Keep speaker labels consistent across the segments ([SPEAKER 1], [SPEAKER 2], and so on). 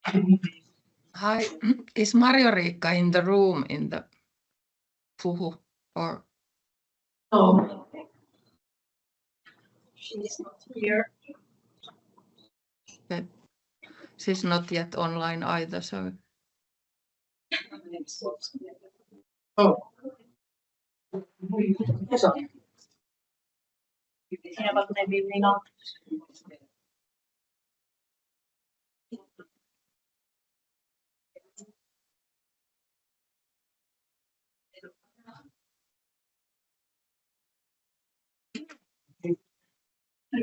[SPEAKER 1] Hi, is Marjo-Riikka in the room in the Puhu or?
[SPEAKER 2] No, she is not here.
[SPEAKER 1] Okay. She's not yet online either, so.
[SPEAKER 2] Oh. Yeah, but maybe we not.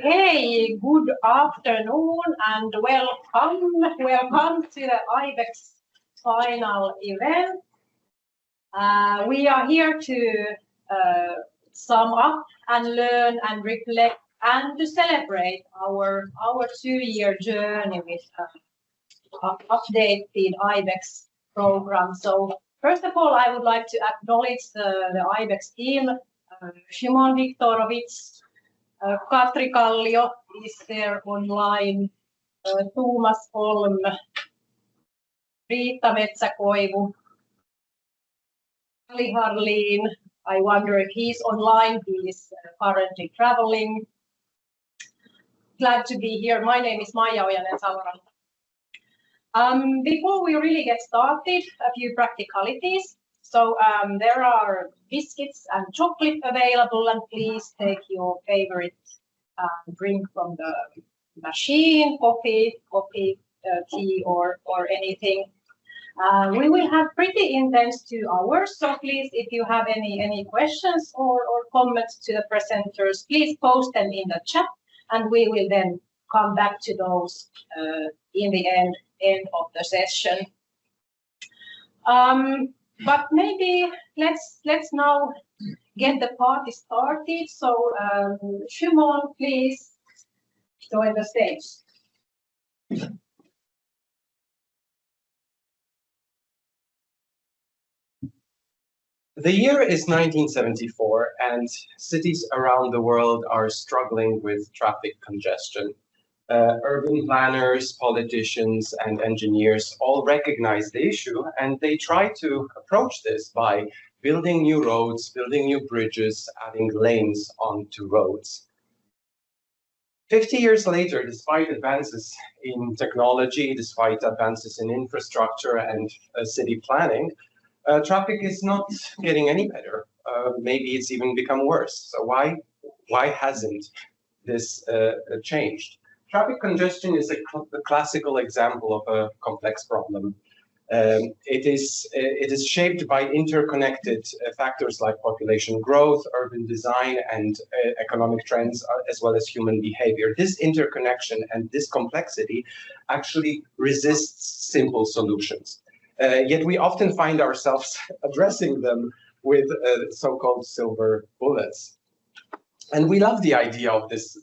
[SPEAKER 2] Hey, good afternoon and welcome to the iBEX final event. We are here to sum up and learn and reflect and to celebrate our 2-year journey with updated iBEX program. So first of all, I would like to acknowledge the iBEX team, Shimon Viktorovich, Katri Kallio is there online, Tuomas Holm, Riitta Metsäkoivu, Ali Harleen. I wonder if he's online. He is currently traveling. Glad to be here. My name is Maija Ojanen-Saloran. Before we really get started, a few practicalities. So there are biscuits and chocolate available, and please take your favorite drink from the machine, coffee, tea, or anything. We will have pretty intense 2 hours, so please, if you have any questions or comments to the presenters, please post them in the chat, and we will then come back to those in the end of the session. But maybe let's now get the party started. So Shimon, please join the stage.
[SPEAKER 3] The year is 1974, and cities around the world are struggling with traffic congestion. Urban planners, politicians, and engineers all recognize the issue, and they try to approach this by building new roads, building new bridges, adding lanes onto roads. 50 years later, despite advances in technology, despite advances in infrastructure and city planning, traffic is not getting any better. Maybe it's even become worse. So why hasn't this changed? Traffic congestion is a classical example of a complex problem. It is shaped by interconnected factors like population growth, urban design, and economic trends, as well as human behavior. This interconnection and this complexity actually resists simple solutions. Yet we often find ourselves addressing them with so-called silver bullets. And we love the idea of this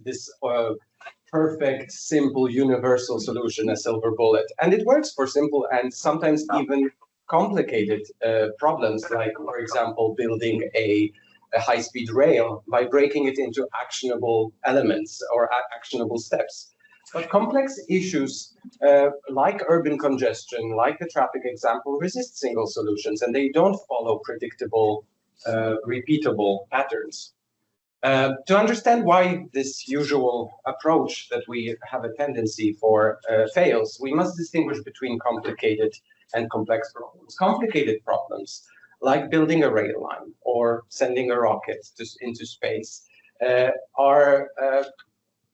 [SPEAKER 3] perfect, simple, universal solution, a silver bullet. And it works for simple and sometimes even complicated problems, like, for example, building a high-speed rail by breaking it into actionable elements or actionable steps. But complex issues like urban congestion, like the traffic example, resist single solutions, and they don't follow predictable, repeatable patterns. To understand why this usual approach that we have a tendency for fails, we must distinguish between complicated and complex problems. Complicated problems, like building a rail line or sending a rocket into space, are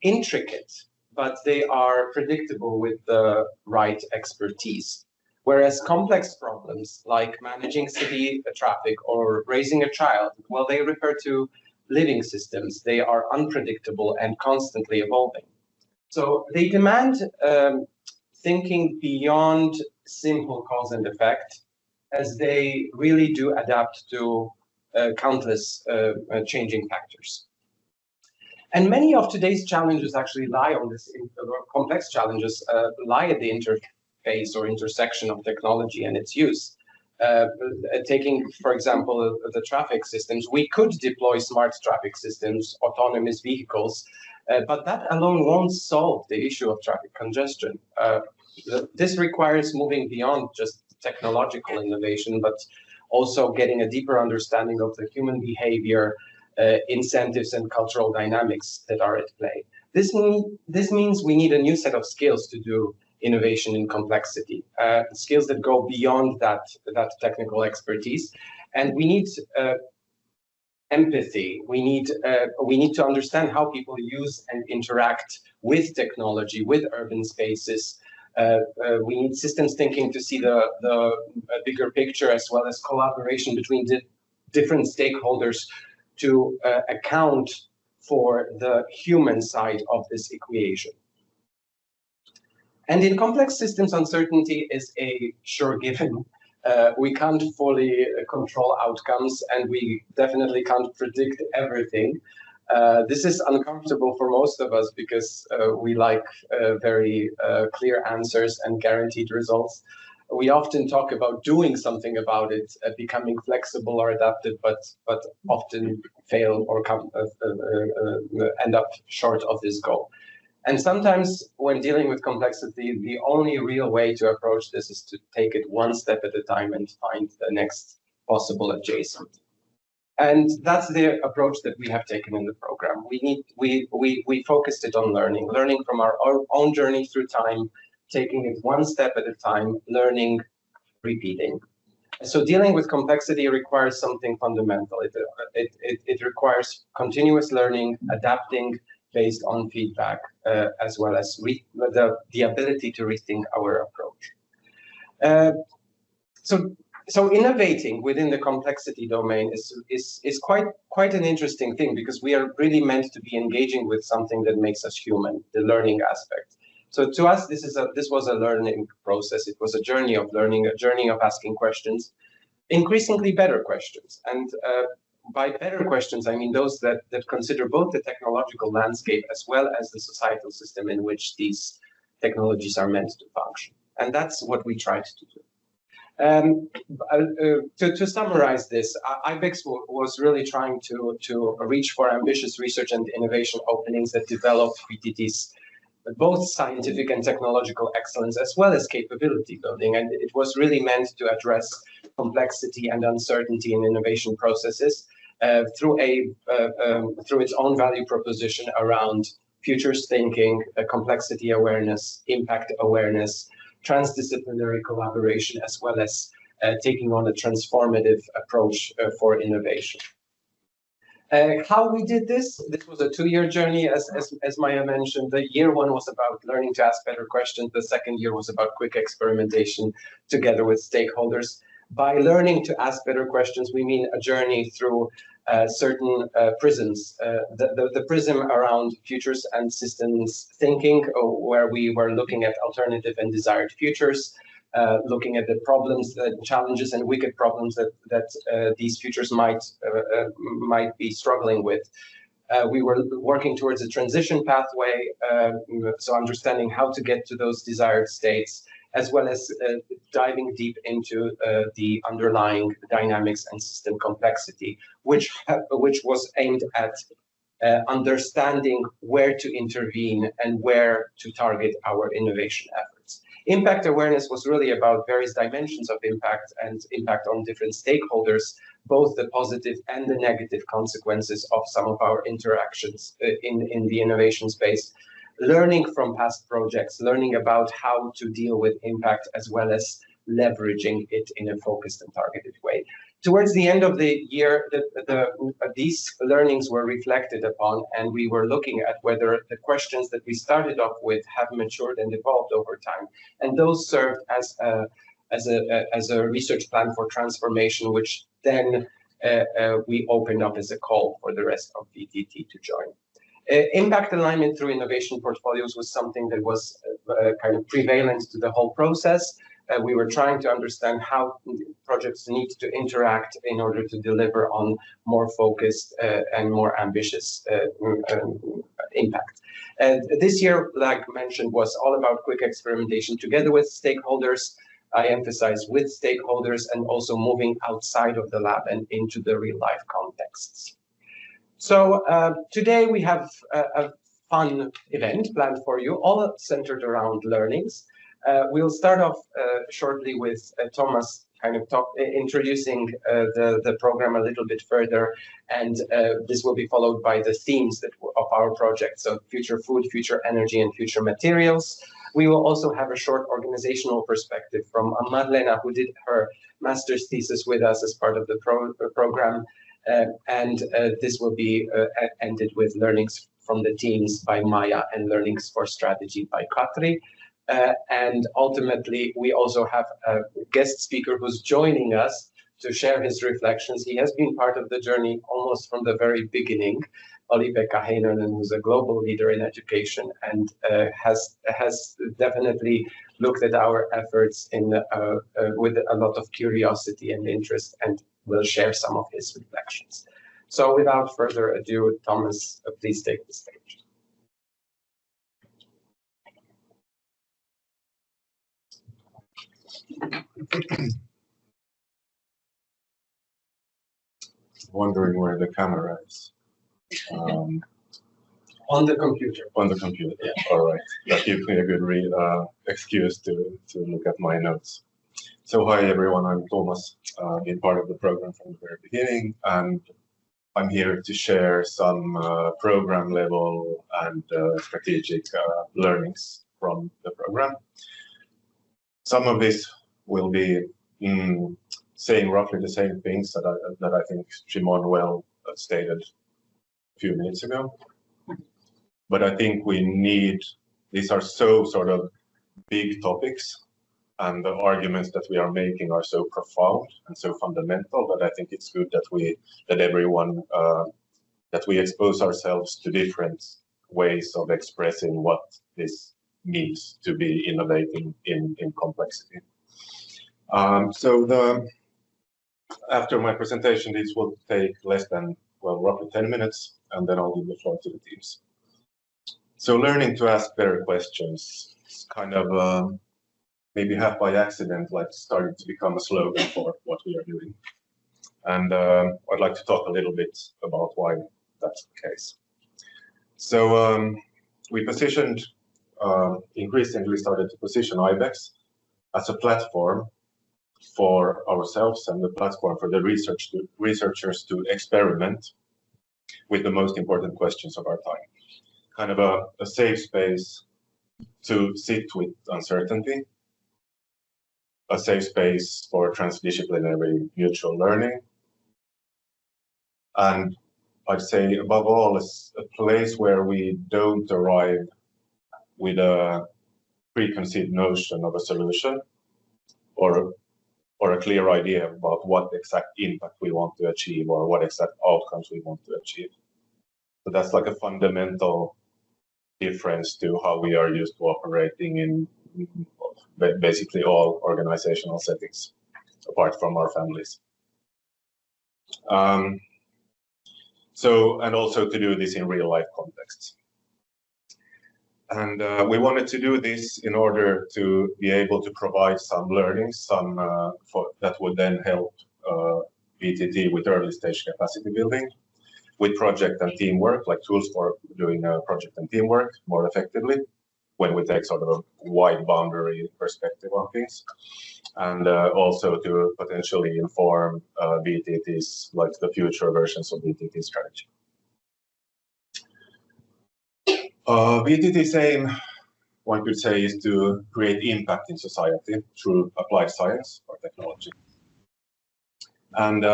[SPEAKER 3] intricate, but they are predictable with the right expertise. Whereas complex problems, like managing city traffic or raising a child, well, they refer to living systems. They are unpredictable and constantly evolving. So they demand thinking beyond simple cause and effect, as they really do adapt to countless changing factors. And many of today's challenges actually lie on this, complex challenges lie at the interface or intersection of technology and its use. Taking, for example, the traffic systems, we could deploy smart traffic systems, autonomous vehicles, but that alone won't solve the issue of traffic congestion. this requires moving beyond just technological innovation, but also getting a deeper understanding of the human behavior, incentives, and cultural dynamics that are at play. This means we need a new set of skills to do innovation in complexity, skills that go beyond that technical expertise, and we need empathy. We need to understand how people use and interact with technology, with urban spaces. We need systems thinking to see the bigger picture, as well as collaboration between different stakeholders to account for the human side of this equation. And in complex systems, uncertainty is a sure given. We can't fully control outcomes, and we definitely can't predict everything. This is uncomfortable for most of us because we like very clear answers and guaranteed results. We often talk about doing something about it, becoming flexible or adaptive, but often fail or end up short of this goal. And sometimes when dealing with complexity, the only real way to approach this is to take it one step at a time and find the next possible adjacent. And that's the approach that we have taken in the program. We focused it on learning from our own journey through time, taking it one step at a time, learning, repeating. So dealing with complexity requires something fundamental. It requires continuous learning, adapting based on feedback, as well as the ability to rethink our approach. So innovating within the complexity domain is quite an interesting thing, because we are really meant to be engaging with something that makes us human, the learning aspect. So to us, this was a learning process. It was a journey of learning, a journey of asking questions, increasingly better questions. And by better questions, I mean those that consider both the technological landscape as well as the societal system in which these technologies are meant to function. And that's what we tried to do. To summarize this, iBEX was really trying to reach for ambitious research and innovation openings that develop VTT's both scientific and technological excellence, as well as capability building. And it was really meant to address complexity and uncertainty in innovation processes through its own value proposition around futures thinking, complexity awareness, impact awareness, transdisciplinary collaboration, as well as taking on a transformative approach for innovation. How we did this was a 2-year journey, as Maya mentioned. The year 1 was about learning to ask better questions. The second year was about quick experimentation together with stakeholders. By learning to ask better questions, we mean a journey through certain prisms. The prism around futures and systems thinking, where we were looking at alternative and desired futures, looking at the problems, challenges, and wicked problems that these futures might be struggling with. We were working towards a transition pathway, so understanding how to get to those desired states, as well as diving deep into the underlying dynamics and system complexity, which was aimed at understanding where to intervene and where to target our innovation efforts. Impact awareness was really about various dimensions of impact and impact on different stakeholders, both the positive and the negative consequences of some of our interactions in the innovation space. Learning from past projects, learning about how to deal with impact, as well as leveraging it in a focused and targeted way. Towards the end of the year, these learnings were reflected upon, and we were looking at whether the questions that we started off with have matured and evolved over time. And those served as a research plan for transformation, which then we opened up as a call for the rest of VTT to join. Impact alignment through innovation portfolios was something that was kind of prevalent to the whole process. We were trying to understand how projects need to interact in order to deliver on more focused and more ambitious impact. This year, like mentioned, was all about quick experimentation together with stakeholders. I emphasize with stakeholders, and also moving outside of the lab and into the real life contexts. So today we have a fun event planned for you, all centered around learnings. We'll start off shortly with Thomas kind of introducing the program a little bit further, and this will be followed by the themes of our project, so future food, future energy, and future materials. We will also have a short organizational perspective from Madlena, who did her master's thesis with us as part of the program, and this will be ended with learnings from the teams by Maya and learnings for strategy by Katri. And ultimately, we also have a guest speaker who's joining us to share his reflections. He has been part of the journey almost from the very beginning. Olli-Pekka Heinonen, who's a global leader in education and has definitely looked at our efforts with a lot of curiosity and interest, and will share some of his reflections. So without further ado, Thomas, please take the stage.
[SPEAKER 4] Wondering where the camera is.
[SPEAKER 3] On the computer.
[SPEAKER 4] On the computer, yeah. All right. That gives me a good excuse to look at my notes. So hi everyone, I'm Thomas, been part of the program from the very beginning, and I'm here to share some program level and strategic learnings from the program. Some of this will be saying roughly the same things that I think Shimon well stated a few minutes ago. But I think these are so sort of big topics, and the arguments that we are making are so profound and so fundamental that I think it's good that we expose ourselves to different ways of expressing what this means to be innovating in complexity. After my presentation, this will take less than, well, roughly 10 minutes, and then I'll give the floor to the teams. So learning to ask better questions is kind of maybe half by accident, like started to become a slogan for what we are doing. And I'd like to talk a little bit about why that's the case. So we increasingly started to position iBEX as a platform for ourselves and the platform for the researchers to experiment with the most important questions of our time. Kind of a safe space to sit with uncertainty, a safe space for transdisciplinary mutual learning, and I'd say above all, it's a place where we don't arrive with a preconceived notion of a solution or a clear idea about what exact impact we want to achieve or what exact outcomes we want to achieve. So that's like a fundamental difference to how we are used to operating in basically all organizational settings, apart from our families. And also to do this in real life contexts. And we wanted to do this in order to be able to provide some learnings, that would then help VTT with early stage capacity building, with project and teamwork, like tools for doing project and teamwork more effectively, when we take sort of a wide boundary perspective on things, and also to potentially inform VTT's, like the future versions of VTT strategy. VTT's aim, one could say, is to create impact in society through applied science or technology. And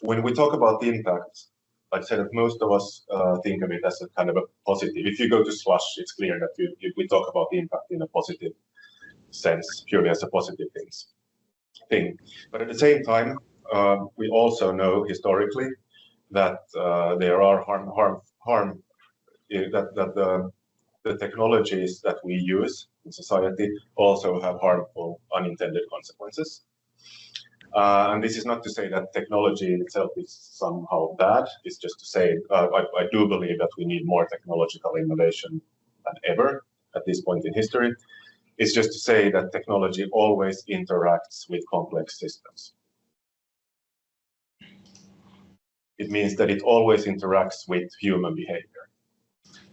[SPEAKER 4] when we talk about the impact, like I said, most of us think of it as a kind of a positive. If you go to Slush, it's clear that we talk about the impact in a positive sense, purely as a positive thing. But at the same time, we also know historically that there are that the technologies that we use in society also have harmful unintended consequences. And this is not to say that technology in itself is somehow bad. It's just to say I do believe that we need more technological innovation than ever at this point in history. It's just to say that technology always interacts with complex systems. It means that it always interacts with human behavior.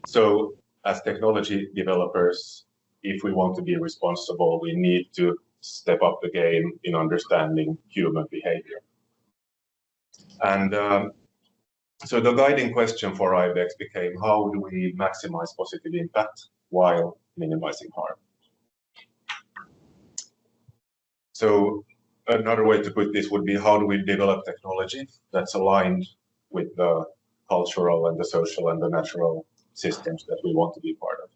[SPEAKER 4] So as technology developers, if we want to be responsible, we need to step up the game in understanding human behavior. And so the guiding question for iBEX became, how do we maximize positive impact while minimizing harm? So another way to put this would be, how do we develop technology that's aligned with the cultural and the social and the natural systems that we want to be part of?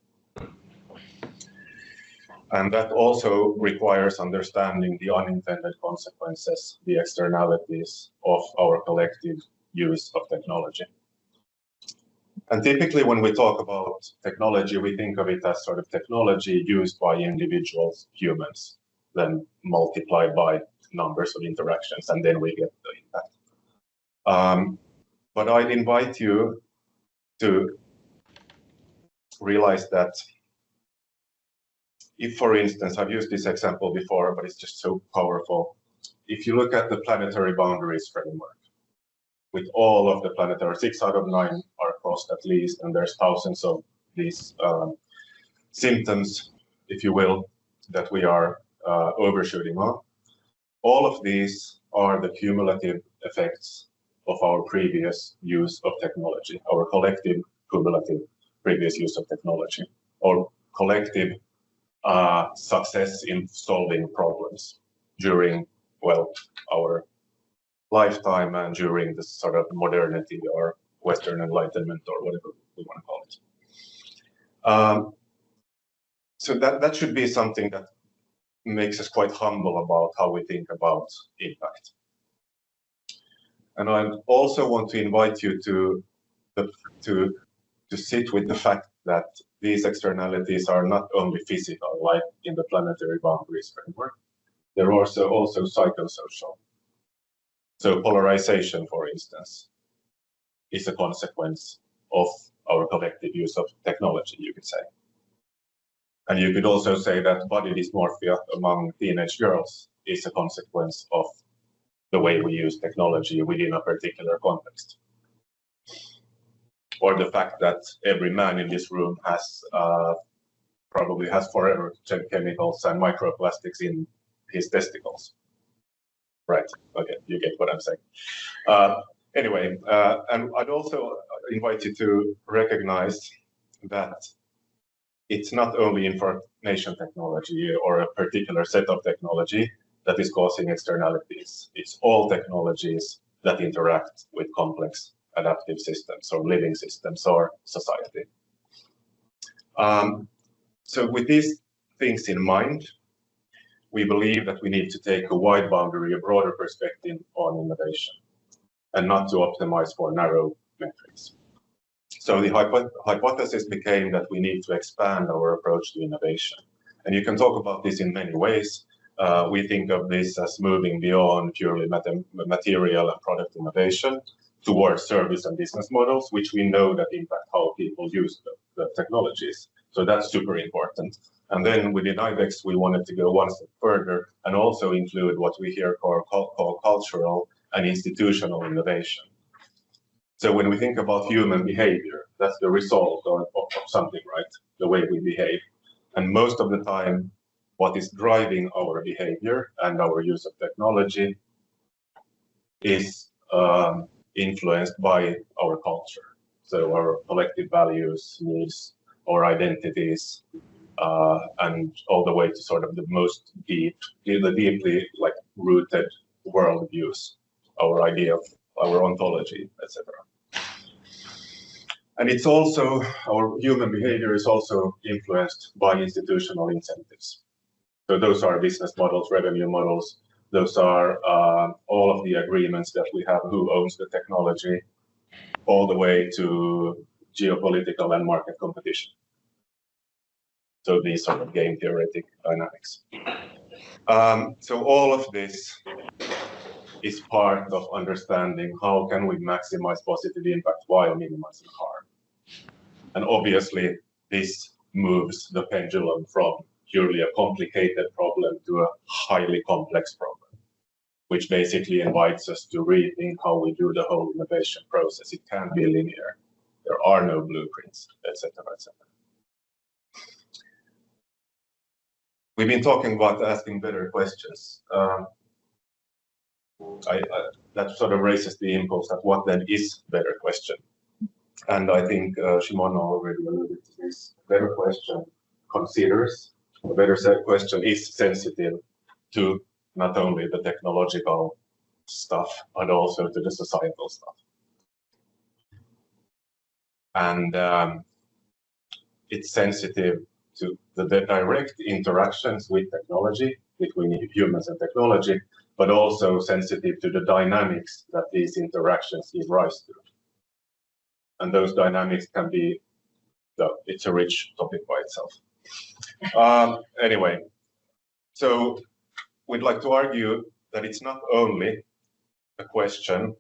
[SPEAKER 4] And that also requires understanding the unintended consequences, the externalities of our collective use of technology. And typically when we talk about technology, we think of it as sort of technology used by individuals, humans, then multiplied by numbers of interactions, and then we get the impact. But I'd invite you to realize that if, for instance, I've used this example before, but it's just so powerful. If you look at the planetary boundaries framework, with all of the planetary, 6 out of 9 are crossed at least, and there's thousands of these symptoms, if you will, that we are overshooting on. All of these are the cumulative effects of our previous use of technology, our collective cumulative previous use of technology, or collective success in solving problems during, well, our lifetime and during the sort of modernity or Western Enlightenment or whatever we want to call it. So that should be something that makes us quite humble about how we think about impact. And I also want to invite you to sit with the fact that these externalities are not only physical, like in the planetary boundaries framework, they're also psychosocial. So polarization, for instance, is a consequence of our collective use of technology, you could say. And you could also say that body dysmorphia among teenage girls is a consequence of the way we use technology within a particular context. Or the fact that every man in this room has probably has forever chemicals and microplastics in his testicles. Right, okay, you get what I'm saying. Anyway, and I'd also invite you to recognize that it's not only information technology or a particular set of technology that is causing externalities. It's all technologies that interact with complex adaptive systems or living systems or society. So with these things in mind, we believe that we need to take a wide boundary, a broader perspective on innovation, and not to optimize for narrow metrics. So the hypothesis became that we need to expand our approach to innovation. And you can talk about this in many ways. We think of this as moving beyond purely material and product innovation towards service and business models, which we know that impact how people use the technologies. So that's super important. And then within iBEX, we wanted to go one step further and also include what we here call cultural and institutional innovation. So when we think about human behavior, that's the result of something, right? The way we behave. And most of the time, what is driving our behavior and our use of technology is influenced by our culture. So our collective values, needs, our identities, and all the way to sort of the deeply like rooted worldviews, our idea of our ontology, etc. And it's also, our human behavior is also influenced by institutional incentives. So those are business models, revenue models. Those are all of the agreements that we have, who owns the technology, all the way to geopolitical and market competition. So these sort of game theoretic dynamics. So all of this is part of understanding how can we maximize positive impact while minimizing harm. And obviously, this moves the pendulum from purely a complicated problem to a highly complex problem, which basically invites us to rethink how we do the whole innovation process. It can't be linear. There are no blueprints, etc., etc. we've been talking about asking better questions. That sort of raises the impulse that what then is better question? And I think Shimon already alluded to this. Better question considers, a better question is sensitive to not only the technological stuff, but also to the societal stuff. And it's sensitive to the direct interactions with technology, between humans and technology, but also sensitive to the dynamics that these interactions give rise to. And those dynamics can be, it's a rich topic by itself. Anyway, so we'd like to argue that it's not only a question,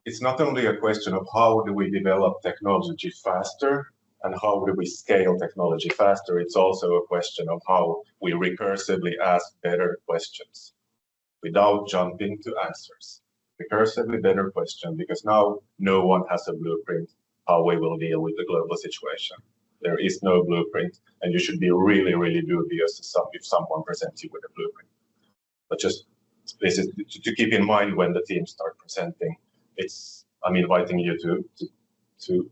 [SPEAKER 4] it's not only a question of how do we develop technology faster and how do we scale technology faster, it's also a question of how we recursively ask better questions without jumping to answers. Recursively better question, because now no one has a blueprint how we will deal with the global situation. There is no blueprint, and you should be really, really dubious if someone presents you with a blueprint. But just this is to keep in mind when the teams start presenting. I'm inviting you to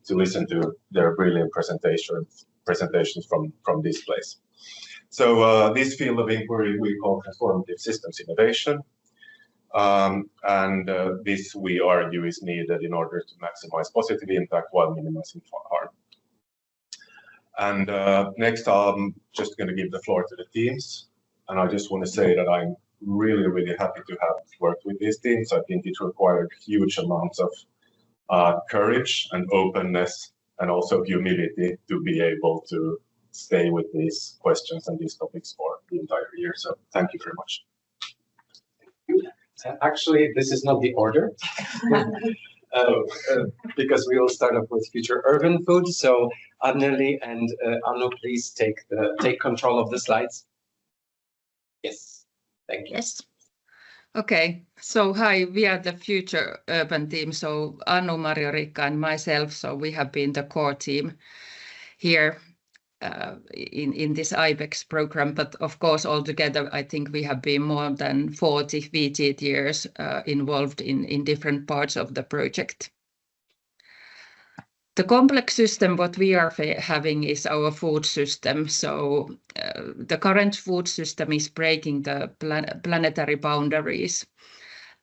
[SPEAKER 4] listen to their brilliant presentations from this place. So this field of inquiry we call transformative systems innovation. This we argue is needed in order to maximize positive impact while minimizing harm. And next, I'm just going to give the floor to the teams. And I just want to say that I'm really, really happy to have worked with these teams. I think it required huge amounts of courage and openness and also humility to be able to stay with these questions and these topics for the entire year. So thank you very much.
[SPEAKER 3] Actually, this is not the order, because we will start off with future urban food. So Anneli and Anu, please take control of the slides. Yes, thank you.
[SPEAKER 1] Yes. Okay, so hi, we are the future urban team. So Anu, Marjo-Riikka, and myself. So we have been the core team here in this iBEX program, but of course altogether I think we have been more than 40 VTT years involved in different parts of the project. The complex system what we are having is our food system. So the current food system is breaking the planetary boundaries,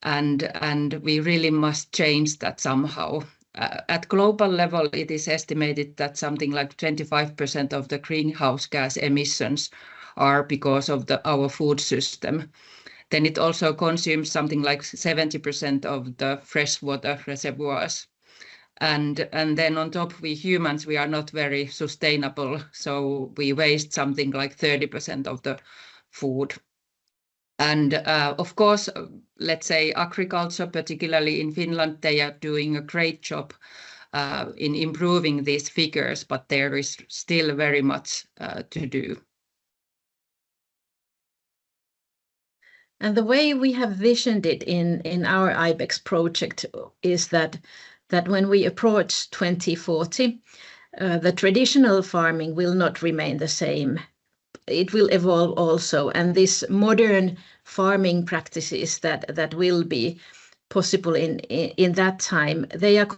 [SPEAKER 1] and we really must change that somehow. At global level, it is estimated that something like 25% of the greenhouse gas emissions are because of our food system. Then it also consumes something like 70% of the freshwater reservoirs. And then on top, we humans, we are not very sustainable. So we waste something like 30% of the food. And of course, let's say agriculture, particularly in Finland, they are doing a great job in improving these figures, but there is still very much to do.
[SPEAKER 5] And the way we have visioned it in our iBEX project is that when we approach 2040, the traditional farming will not remain the same. It will evolve also, and these modern farming practices that will be possible in that time, they are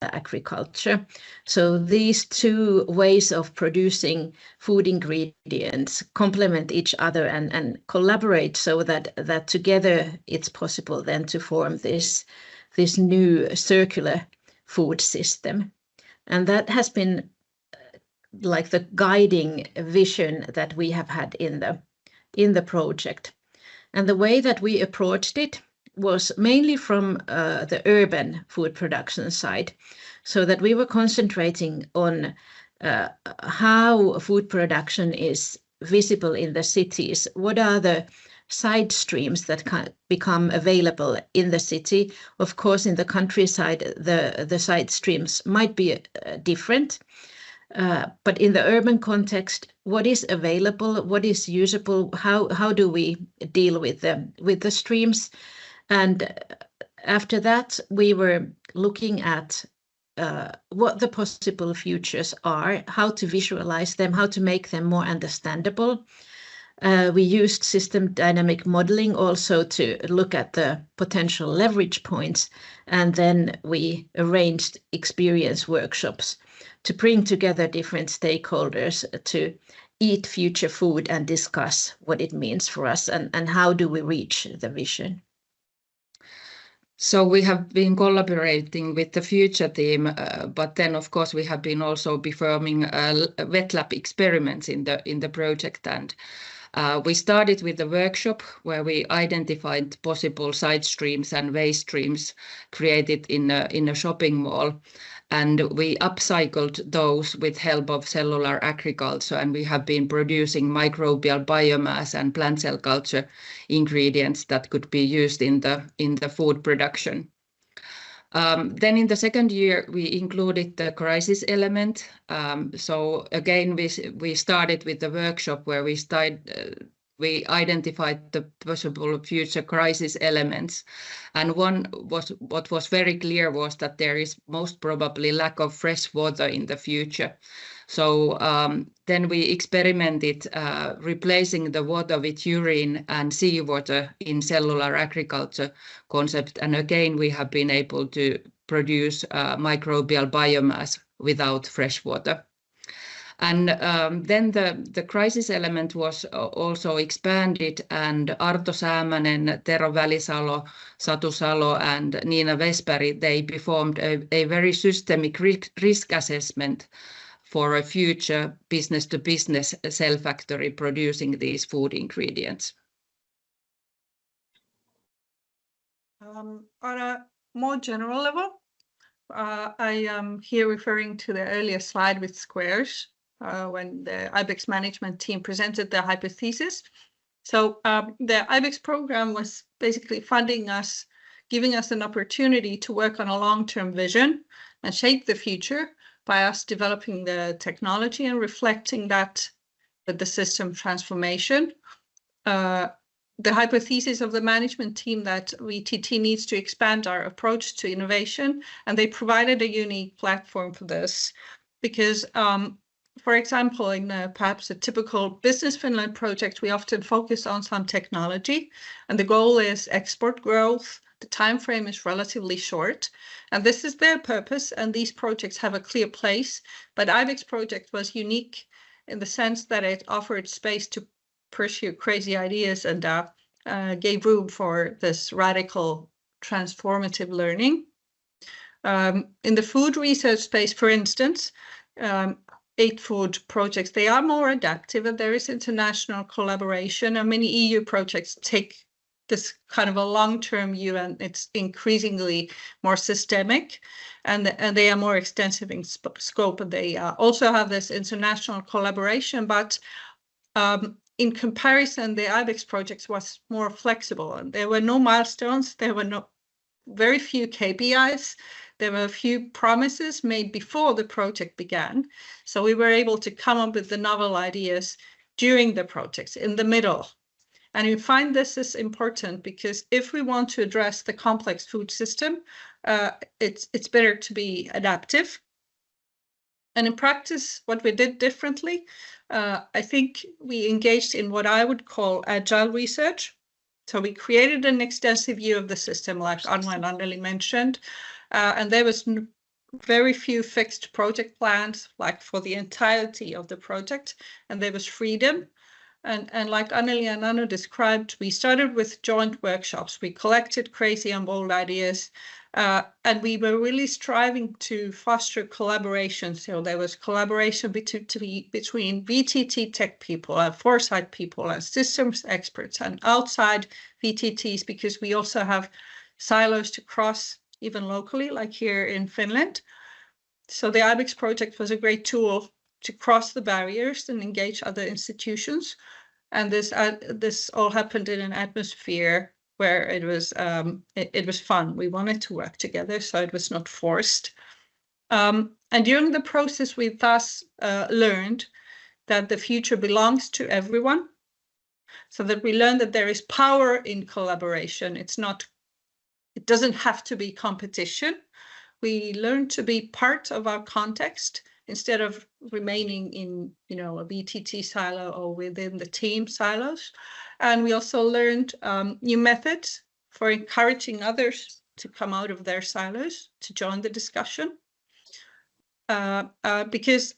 [SPEAKER 5] agriculture. So these two ways of producing food ingredients complement each other and collaborate so that together it's possible then to form this new circular food system. And that has been like the guiding vision that we have had in the project. And the way that we approached it was mainly from the urban food production side, so that we were concentrating on how food production is visible in the cities. What are the side streams that can become available in the city? Of course, in the countryside, the side streams might be different. But in the urban context, what is available, what is usable, how do we deal with the streams? And after that, we were looking at what the possible futures are, how to visualize them, how to make them more understandable. We used system dynamic modeling also to look at the potential leverage points, and then we arranged experience workshops to bring together different stakeholders to eat future food and discuss what it means for us and how do we reach the vision.
[SPEAKER 1] So we have been collaborating with the future team, but then of course we have been also performing wet lab experiments in the project, and we started with a workshop where we identified possible side streams and waste streams created in a shopping mall, and we upcycled those with help of cellular agriculture, and we have been producing microbial biomass and plant cell culture ingredients that could be used in the food production. Then in the second year, we included the crisis element. So again, we started with the workshop where we identified the possible future crisis elements. And what was very clear was that there is most probably lack of fresh water in the future. So then we experimented replacing the water with urine and seawater in cellular agriculture concept. And again, we have been able to produce microbial biomass without fresh water. And then the crisis element was also expanded, and Arto Säämänen, Tero Välisalo, Satu Salo, and Niina Vesperi, they performed a very systemic risk assessment for a future business-to-business cell factory producing these food ingredients.
[SPEAKER 6] On a more general level, I am here referring to the earlier slide with squares when the iBEX management team presented the hypothesis. So the iBEX program was basically funding us, giving us an opportunity to work on a long-term vision and shape the future by us developing the technology and reflecting that with the system transformation. The hypothesis of the management team that VTT needs to expand our approach to innovation, and they provided a unique platform for this because, for example, in perhaps a typical Business Finland project, we often focus on some technology, and the goal is export growth. The time frame is relatively short, and this is their purpose, and these projects have a clear place. But iBEX project was unique in the sense that it offered space to pursue crazy ideas and gave room for this radical transformative learning. In the food research space, for instance, 8 food projects, they are more adaptive, and there is international collaboration, and many EU projects take this kind of a long-term view, and it's increasingly more systemic, and they are more extensive in scope, and they also have this international collaboration. But in comparison, the iBEX project was more flexible, and there were no milestones, there were very few KPIs, there were a few promises made before the project began. So we were able to come up with the novel ideas during the projects, in the middle. And we find this is important because if we want to address the complex food system, it's better to be adaptive. And in practice, what we did differently, I think we engaged in what I would call agile research. So we created an extensive view of the system, like Anna and Anneli mentioned, and there was very few fixed project plans, like for the entirety of the project, and there was freedom. And like Anneli and Anu described, we started with joint workshops. We collected crazy and bold ideas, and we were really striving to foster collaboration. So there was collaboration between VTT tech people and foresight people and systems experts and outside VTTs, because we also have silos to cross even locally, like here in Finland. So the iBEX project was a great tool to cross the barriers and engage other institutions. And this all happened in an atmosphere where it was fun. We wanted to work together, so it was not forced. And during the process, we thus learned that the future belongs to everyone. So that we learned that there is power in collaboration. It doesn't have to be competition. We learn to be part of our context instead of remaining in, a VTT silo or within the team silos. And we also learned new methods for encouraging others to come out of their silos, to join the discussion. Because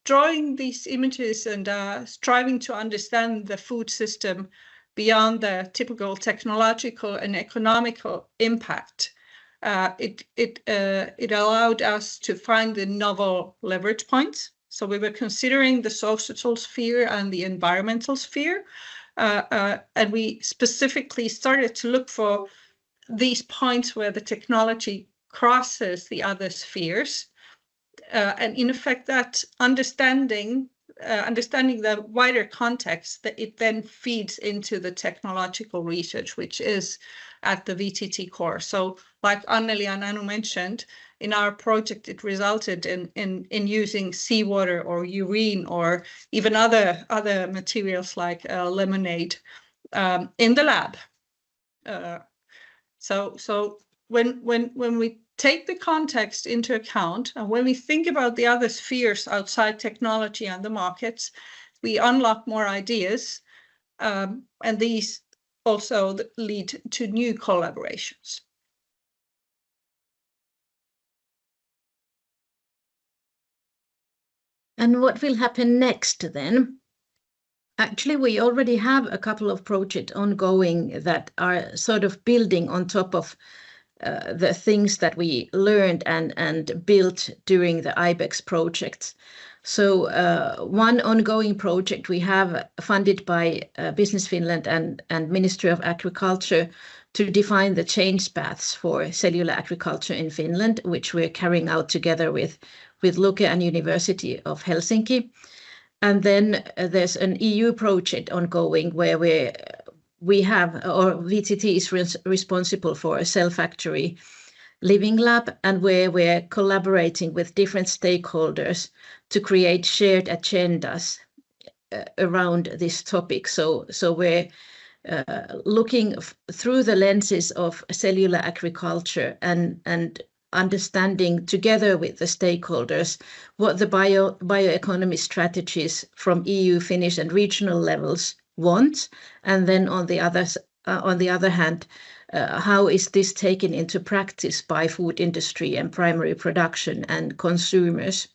[SPEAKER 6] drawing these images and striving to understand the food system beyond the typical technological and economical impact, it allowed us to find the novel leverage points. So we were considering the societal sphere and the environmental sphere, and we specifically started to look for these points where the technology crosses the other spheres. And in effect, that understanding the wider context, that it then feeds into the technological research, which is at the VTT core. So like Anneli and Anu mentioned, in our project, it resulted in using seawater or urine or even other materials like lemonade in the lab. So when we take the context into account, and when we think about the other spheres outside technology and the markets, we unlock more ideas, and these also lead to new collaborations.
[SPEAKER 5] And what will happen next then? Actually, we already have a couple of projects ongoing that are sort of building on top of the things that we learned and built during the iBEX project. So one ongoing project we have funded by Business Finland and Ministry of Agriculture to define the change paths for cellular agriculture in Finland, which we're carrying out together with Luke and University of Helsinki. And then there's an EU project ongoing where we have, or VTT is responsible for a cell factory living lab, and where we're collaborating with different stakeholders to create shared agendas around this topic. So we're looking through the lenses of cellular agriculture and understanding together with the stakeholders what the bioeconomy strategies from EU, Finnish and regional levels want, and then on the other hand, how is this taken into practice by food industry and primary production and consumers?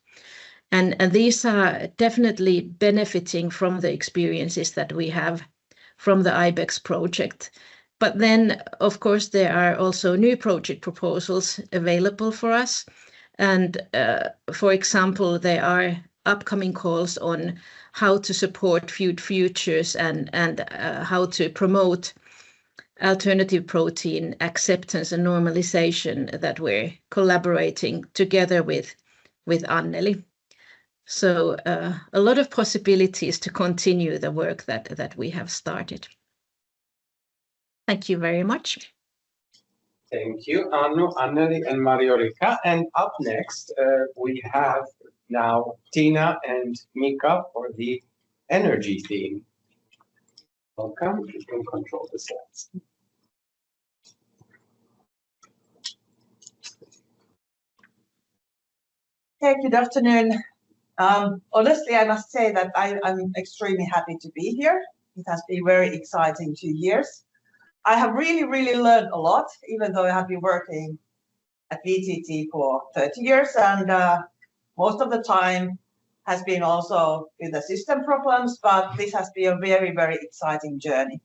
[SPEAKER 5] And these are definitely benefiting from the experiences that we have from the iBEX project. But then, of course, there are also new project proposals available for us. And for example, there are upcoming calls on how to support food futures and how to promote alternative protein acceptance and normalization that we're collaborating together with Anneli. So a lot of possibilities to continue the work that we have started. Thank you very much.
[SPEAKER 3] Thank you, Anu, Anneli, and Marjo-Riikka. And up next, we have now Tina and Mika for the energy theme. Welcome. You can control the slides.
[SPEAKER 7] Hey, good afternoon. Honestly, I must say that I'm extremely happy to be here. It has been very exciting 2 years. I have really learned a lot, even though I have been working at VTT for 30 years, and most of the time has been also with the system problems, but this has been a very exciting journey.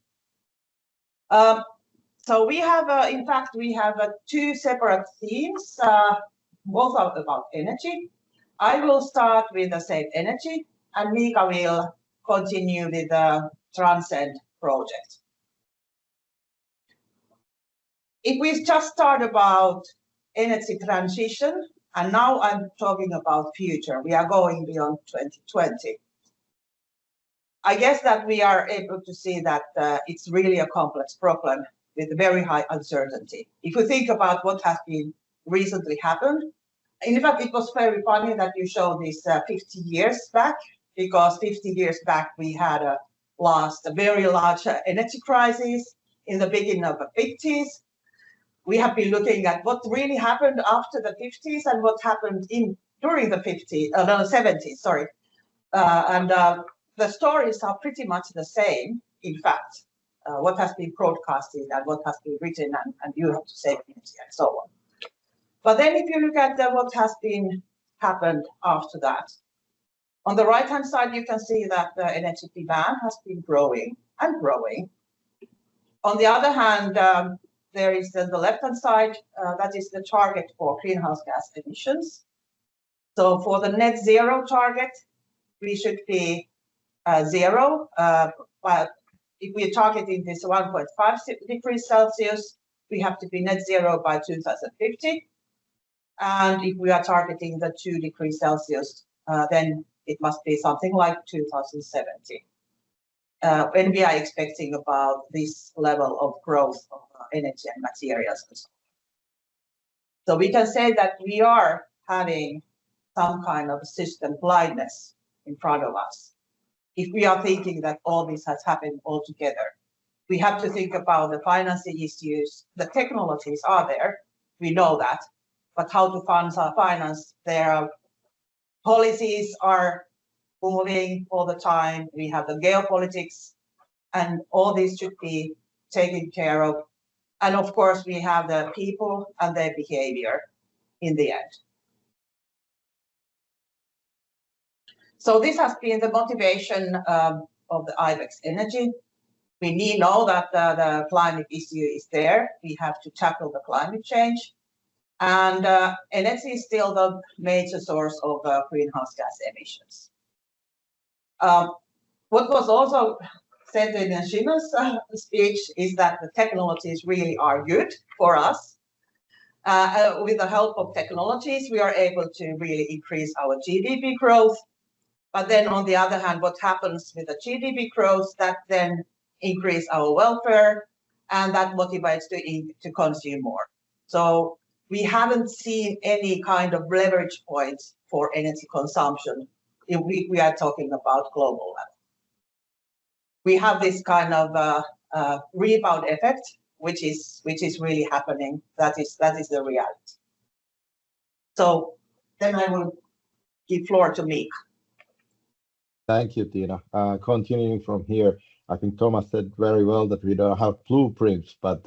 [SPEAKER 7] So we have, in fact, we have 2 separate themes, both are about energy. I will start with the Save Energy, and Mika will continue with the Transcend project. If we just start about energy transition, and now I'm talking about future, we are going beyond 2020. I guess that we are able to see that it's really a complex problem with very high uncertainty. If you think about what has been recently happened, in fact, it was very funny that you showed this 50 years back, because 50 years back we had a very large energy crisis in the beginning of the 50s. we have been looking at what really happened after the 50s and what happened during the 70s, sorry. The stories are pretty much the same, in fact, what has been broadcasted and what has been written and you have to say and so on. But then if you look at what has been happened after that, on the right-hand side, you can see that the energy demand has been growing and growing. On the other hand, there is the left-hand side, that is the target for greenhouse gas emissions. So for the net zero target, we should be zero. But if we're targeting this 1.5 degrees Celsius, we have to be net zero by 2050. And if we are targeting the 2 degrees Celsius, then it must be something like 2070. When we are expecting about this level of growth of energy and materials and so on. So we can say that we are having some kind of system blindness in front of us. If we are thinking that all this has happened all together, we have to think about the financing issues. The technologies are there, we know that, but how to finance their policies are moving all the time. We have the geopolitics, and all these should be taken care of. And of course, we have the people and their behavior in the end. So this has been the motivation of the iBEX Energy. We need know that the climate issue is there. We have to tackle the climate change. And energy is still the major source of greenhouse gas emissions. What was also said in Shima's speech is that the technologies really are good for us. With the help of technologies, we are able to really increase our GDP growth. But then on the other hand, what happens with the GDP growth, that then increase our welfare, and that motivates to consume more. So we haven't seen any kind of leverage points for energy consumption if we are talking about global level. We have this kind of rebound effect, which is really happening. That is the reality. So then I will give floor to Mika.
[SPEAKER 8] Thank you, Tina. Continuing from here, I think Thomas said very well that we don't have blueprints, but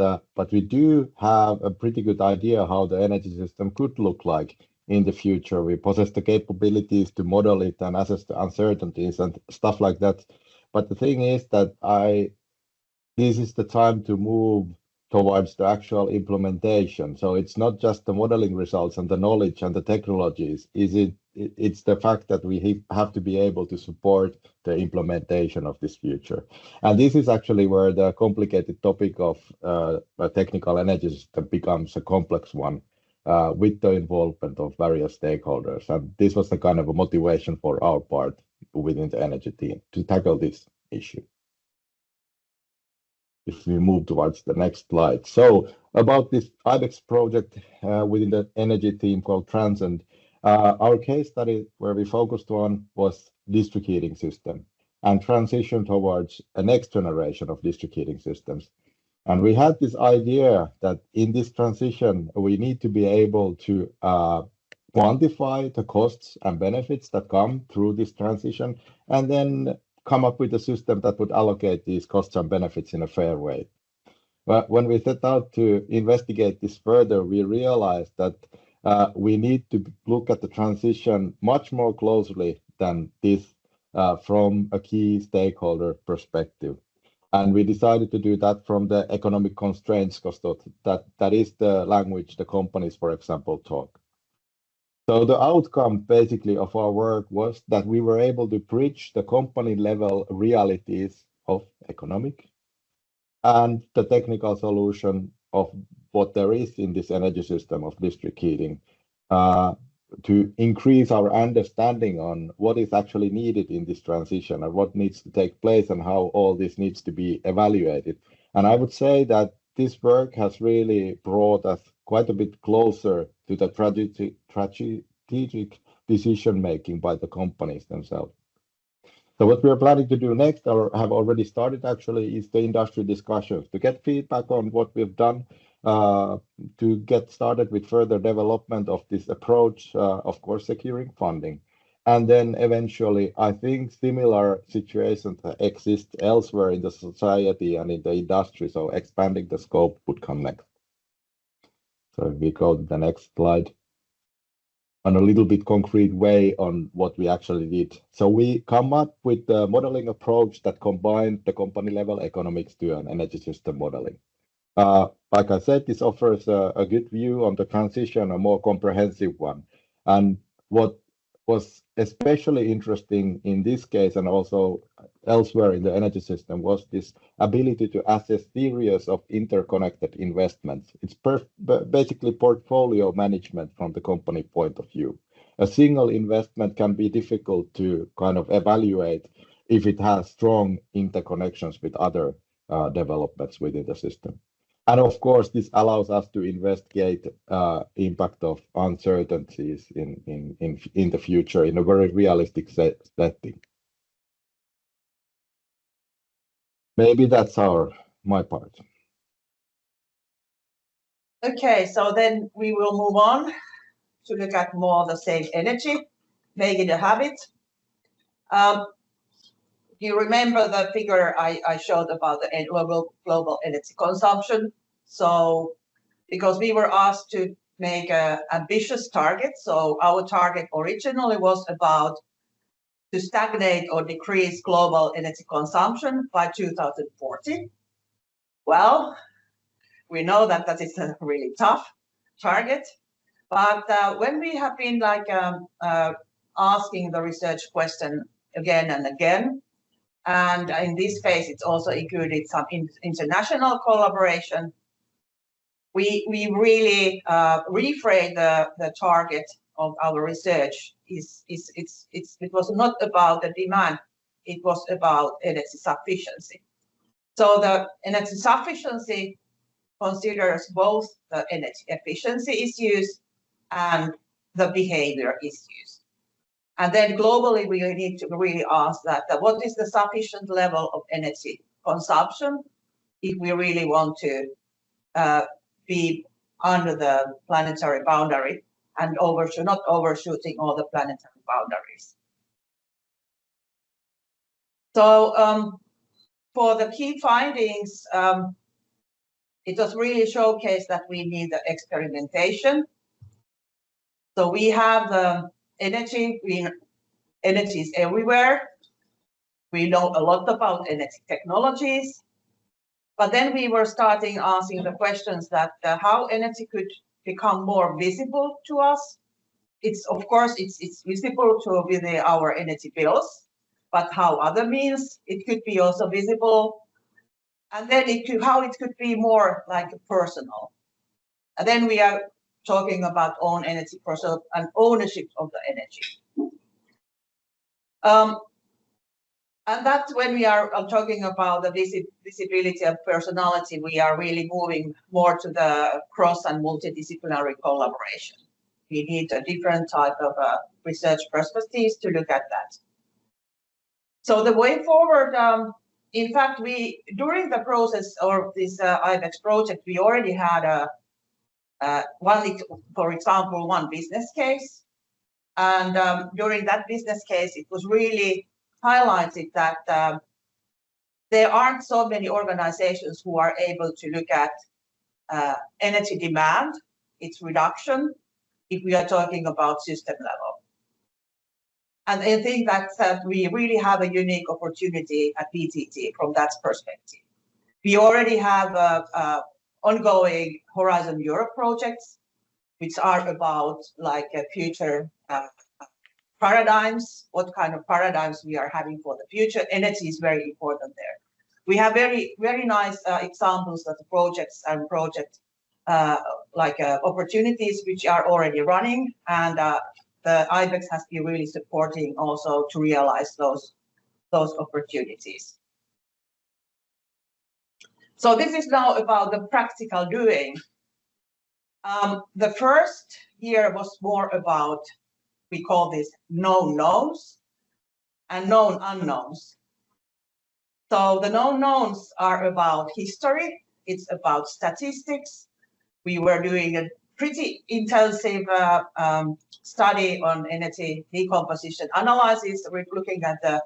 [SPEAKER 8] we do have a pretty good idea how the energy system could look like in the future. We possess the capabilities to model it and assess the uncertainties and stuff like that. But the thing is that this is the time to move towards the actual implementation. So it's not just the modeling results and the knowledge and the technologies. It's the fact that we have to be able to support the implementation of this future. And this is actually where the complicated topic of a technical energy system becomes a complex one with the involvement of various stakeholders. And this was the kind of a motivation for our part within the energy team to tackle this issue. If we move towards the next slide. So about this iBEX project within the energy team called Transcend, our case study where we focused on was district heating system and transition towards a next generation of district heating systems. And we had this idea that in this transition, we need to be able to quantify the costs and benefits that come through this transition, and then come up with a system that would allocate these costs and benefits in a fair way. But when we set out to investigate this further, we realized that we need to look at the transition much more closely than this from a key stakeholder perspective. And we decided to do that from the economic constraints, because that is the language the companies, for example, talk. So the outcome basically of our work was that we were able to bridge the company level realities of economic and the technical solution of what there is in this energy system of district heating to increase our understanding on what is actually needed in this transition and what needs to take place and how all this needs to be evaluated. And I would say that this work has really brought us quite a bit closer to the strategic decision-making by the companies themselves. So what we are planning to do next, or have already started actually, is the industry discussions to get feedback on what we've done to get started with further development of this approach, of course, securing funding. And then eventually, I think similar situations exist elsewhere in the society and in the industry, so expanding the scope would come next. So if we go to the next slide, on a little bit concrete way on what we actually did. So we come up with the modeling approach that combined the company level economics to an energy system modeling. Like I said, this offers a good view on the transition, a more comprehensive one. And what was especially interesting in this case and also elsewhere in the energy system was this ability to assess series of interconnected investments. It's basically portfolio management from the company point of view. A single investment can be difficult to kind of evaluate if it has strong interconnections with other developments within the system. And of course, this allows us to investigate impact of uncertainties in the future in a very realistic setting. Maybe that's my part.
[SPEAKER 7] Okay, so then we will move on to look at more of the same energy, make it a habit. You remember the figure I showed about the global energy consumption? So because we were asked to make an ambitious target, so our target originally was about to stagnate or decrease global energy consumption by 2040. Well, we know that that is a really tough target, but when we have been like asking the research question again and again, and in this phase, it's also included some international collaboration. We really rephrase the target of our research. It was not about the demand, it was about energy sufficiency. So the energy sufficiency considers both the energy efficiency issues and the behavior issues. And then globally, we need to really ask that what is the sufficient level of energy consumption if we really want to be under the planetary boundary and not overshooting all the planetary boundaries. So for the key findings, it was really showcased that we need the experimentation. So we have the energy is everywhere. We know a lot about energy technologies, but then we were starting asking the questions that how energy could become more visible to us. Of course, it's visible with our energy bills, but how other means it could be also visible, and then how it could be more like personal. And then we are talking about own energy and ownership of the energy. And that's when we are talking about the visibility of personality, we are really moving more to the cross and multidisciplinary collaboration. We need a different type of research perspectives to look at that. So the way forward, in fact, during the process of this iBEX project, we already had for example, one business case. And during that business case, it was really highlighted that there aren't so many organizations who are able to look at energy demand, its reduction, if we are talking about system level. And I think that we really have a unique opportunity at VTT from that perspective. We already have ongoing Horizon Europe projects, which are about like future paradigms, what kind of paradigms we are having for the future. Energy is very important there. We have very, very nice examples of the projects and opportunities which are already running, and the iBEX has been really supporting also to realize those opportunities. So this is now about the practical doing. The first year was more about, we call this known knowns and known unknowns. So the known knowns are about history, it's about statistics, we were doing a pretty intensive study on energy decomposition analysis. We're looking at the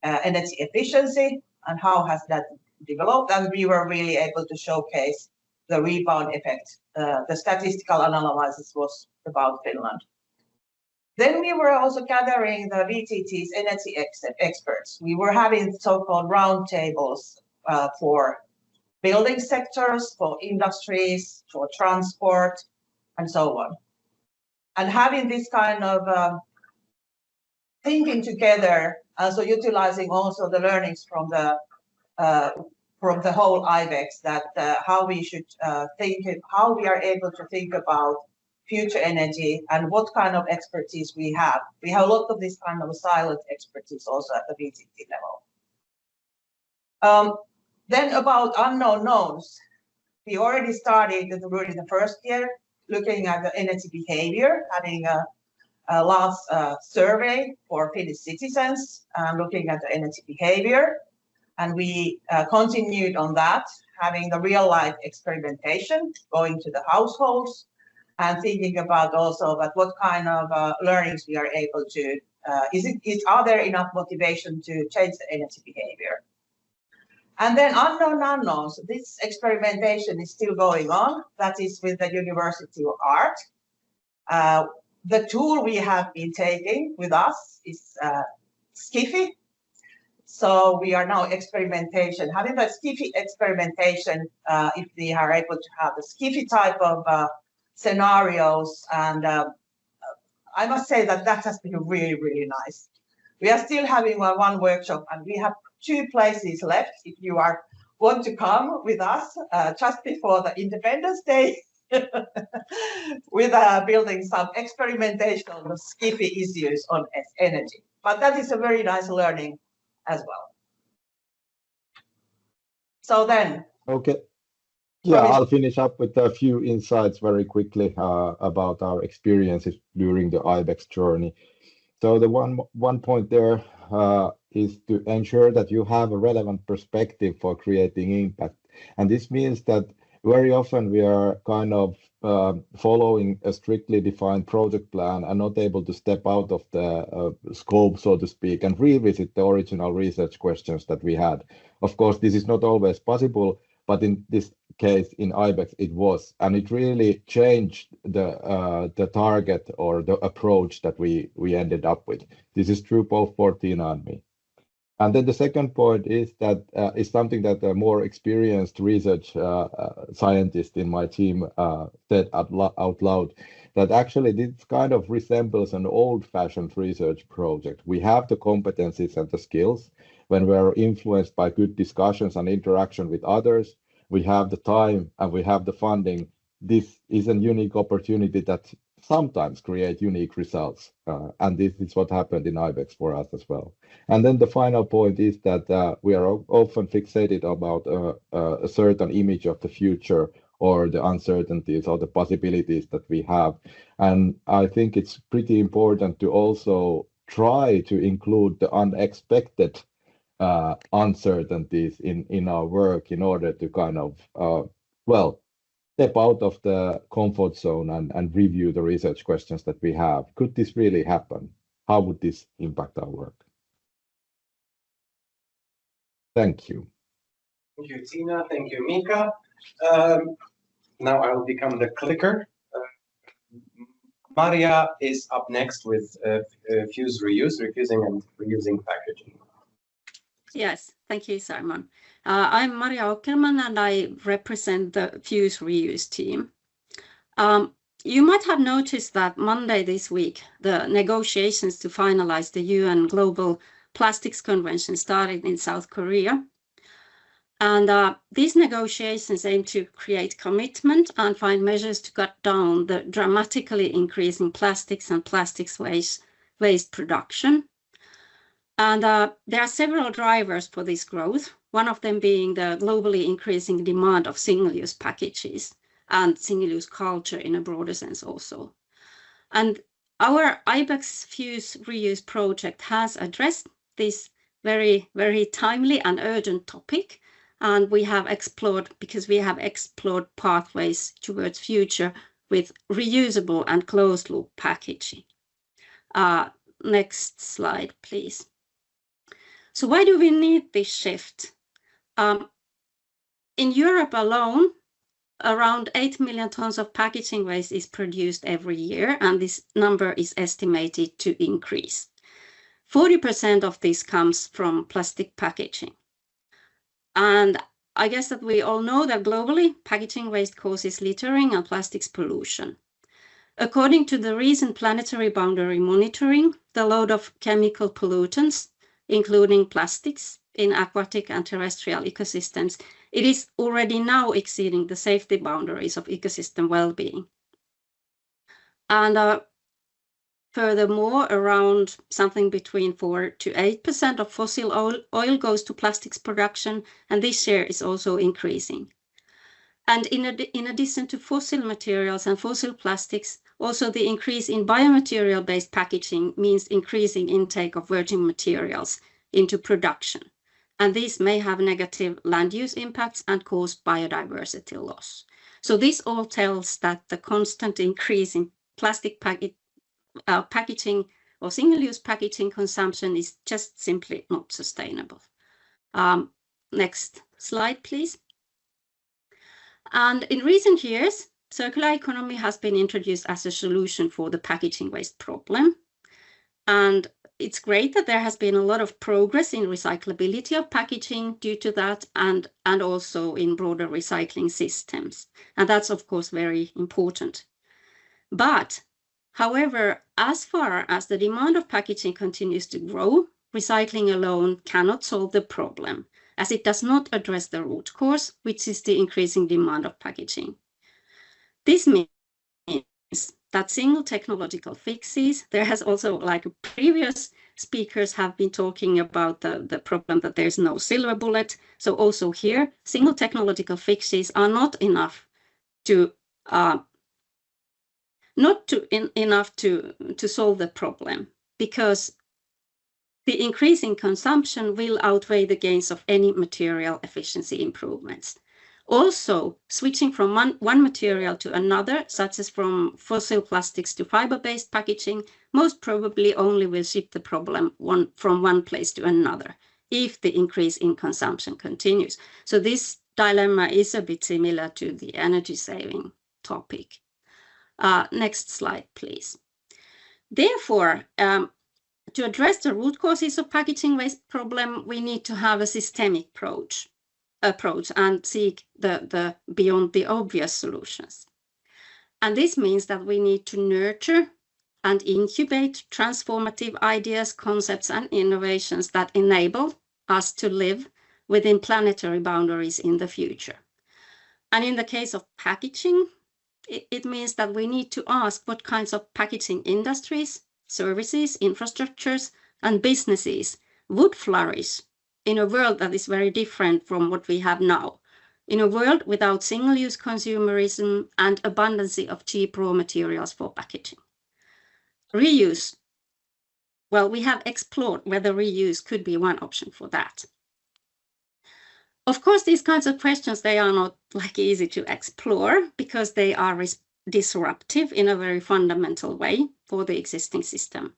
[SPEAKER 7] energy efficiency and how has that developed, and we were really able to showcase the rebound effect. The statistical analysis was about Finland. Then we were also gathering the VTT's energy experts. We were having so-called roundtables for building sectors, for industries, for transport, and so on. And having this kind of thinking together, so utilizing also the learnings from the whole iBEX, that how we should think, how we are able to think about future energy and what kind of expertise we have. We have a lot of this kind of silent expertise also at the VTT level. Then about unknown knowns, we already started during the first year looking at the energy behavior, having a last survey for Finnish citizens, looking at the energy behavior. And we continued on that, having the real life experimentation, going to the households and thinking about also that what kind of learnings we are able to, are there enough motivation to change the energy behavior? And then unknown unknowns, this experimentation is still going on. That is with the University of Art. The tool we have been taking with us is Skiffy. So we are now experimentation, having the Skiffy experimentation, if we are able to have the Skiffy type of scenarios. And I must say that that has been really, really nice. We are still having one workshop and we have 2 places left if you want to come with us just before the Independence Day with building some experimentation on the Skiffy issues on energy. But that is a very nice learning as well. So then.
[SPEAKER 8] Okay. Yeah, I'll finish up with a few insights very quickly about our experiences during the iBEX journey. So the one point there is to ensure that you have a relevant perspective for creating impact. And this means that very often we are kind of following a strictly defined project plan and not able to step out of the scope, so to speak, and revisit the original research questions that we had. Of course, this is not always possible, but in this case, in iBEX, it was, and it really changed the target or the approach that we ended up with. This is true both for Tina and me. And then the second point is that is something that a more experienced research scientist in my team said out loud, that actually this kind of resembles an old-fashioned research project. We have the competencies and the skills. When we are influenced by good discussions and interaction with others, we have the time and we have the funding. This is a unique opportunity that sometimes create unique results. And this is what happened in iBEX for us as well. And then the final point is that we are often fixated about a certain image of the future or the uncertainties or the possibilities that we have. And I think it's pretty important to also try to include the unexpected uncertainties in our work in order to kind of, step out of the comfort zone and review the research questions that we have. Could this really happen? How would this impact our work? Thank you.
[SPEAKER 3] Thank you, Tina. Thank you, Mika. Now I will become the clicker. Maria is up next with fuse reuse, refusing and reusing packaging.
[SPEAKER 9] Yes, thank you, Simon. I'm Maria Ockerman and I represent the Fuse Reuse team. You might have noticed that Monday this week, the negotiations to finalize the UN Global Plastics Convention started in South Korea. And these negotiations aim to create commitment and find measures to cut down the dramatically increasing plastics and plastics waste production. And there are several drivers for this growth, one of them being the globally increasing demand of single-use packages and single-use culture in a broader sense also. And our iBEX Fuse Reuse project has addressed this very, very timely and urgent topic. And we have explored pathways towards future with reusable and closed loop packaging. Next slide, please. So why do we need this shift? In Europe alone, around 8 million tons of packaging waste is produced every year, and this number is estimated to increase. 40% of this comes from plastic packaging. And I guess that we all know that globally, packaging waste causes littering and plastics pollution. According to the recent planetary boundary monitoring, the load of chemical pollutants, including plastics, in aquatic and terrestrial ecosystems, it is already now exceeding the safety boundaries of ecosystem well-being. And furthermore, around something between 4 to 8% of fossil oil goes to plastics production, and this share is also increasing. And in addition to fossil materials and fossil plastics, also the increase in biomaterial-based packaging means increasing intake of virgin materials into production. And these may have negative land use impacts and cause biodiversity loss. So this all tells that the constant increase in plastic packaging or single-use packaging consumption is just simply not sustainable. Next slide, please. And in recent years, circular economy has been introduced as a solution for the packaging waste problem. And it's great that there has been a lot of progress in recyclability of packaging due to that, and also in broader recycling systems. And that's, of course, very important. But, however, as far as the demand of packaging continues to grow, recycling alone cannot solve the problem, as it does not address the root cause, which is the increasing demand of packaging. This means that single technological fixes, there has also, like previous speakers have been talking about the problem that there's no silver bullet. So also here, single technological fixes are not enough to solve the problem, because the increase in consumption will outweigh the gains of any material efficiency improvements. Also, switching from one material to another, such as from fossil plastics to fiber-based packaging, most probably only will shift the problem from one place to another, if the increase in consumption continues. So this dilemma is a bit similar to the energy saving topic. Next slide, please. Therefore, to address the root causes of packaging waste problem, we need to have a systemic approach and seek the beyond the obvious solutions. And this means that we need to nurture and incubate transformative ideas, concepts, and innovations that enable us to live within planetary boundaries in the future. And in the case of packaging, it means that we need to ask what kinds of packaging industries, services, infrastructures, and businesses would flourish in a world that is very different from what we have now, in a world without single-use consumerism and abundance of cheap raw materials for packaging. Reuse. Well, we have explored whether reuse could be one option for that. Of course, these kinds of questions, they are not like easy to explore because they are disruptive in a very fundamental way for the existing system.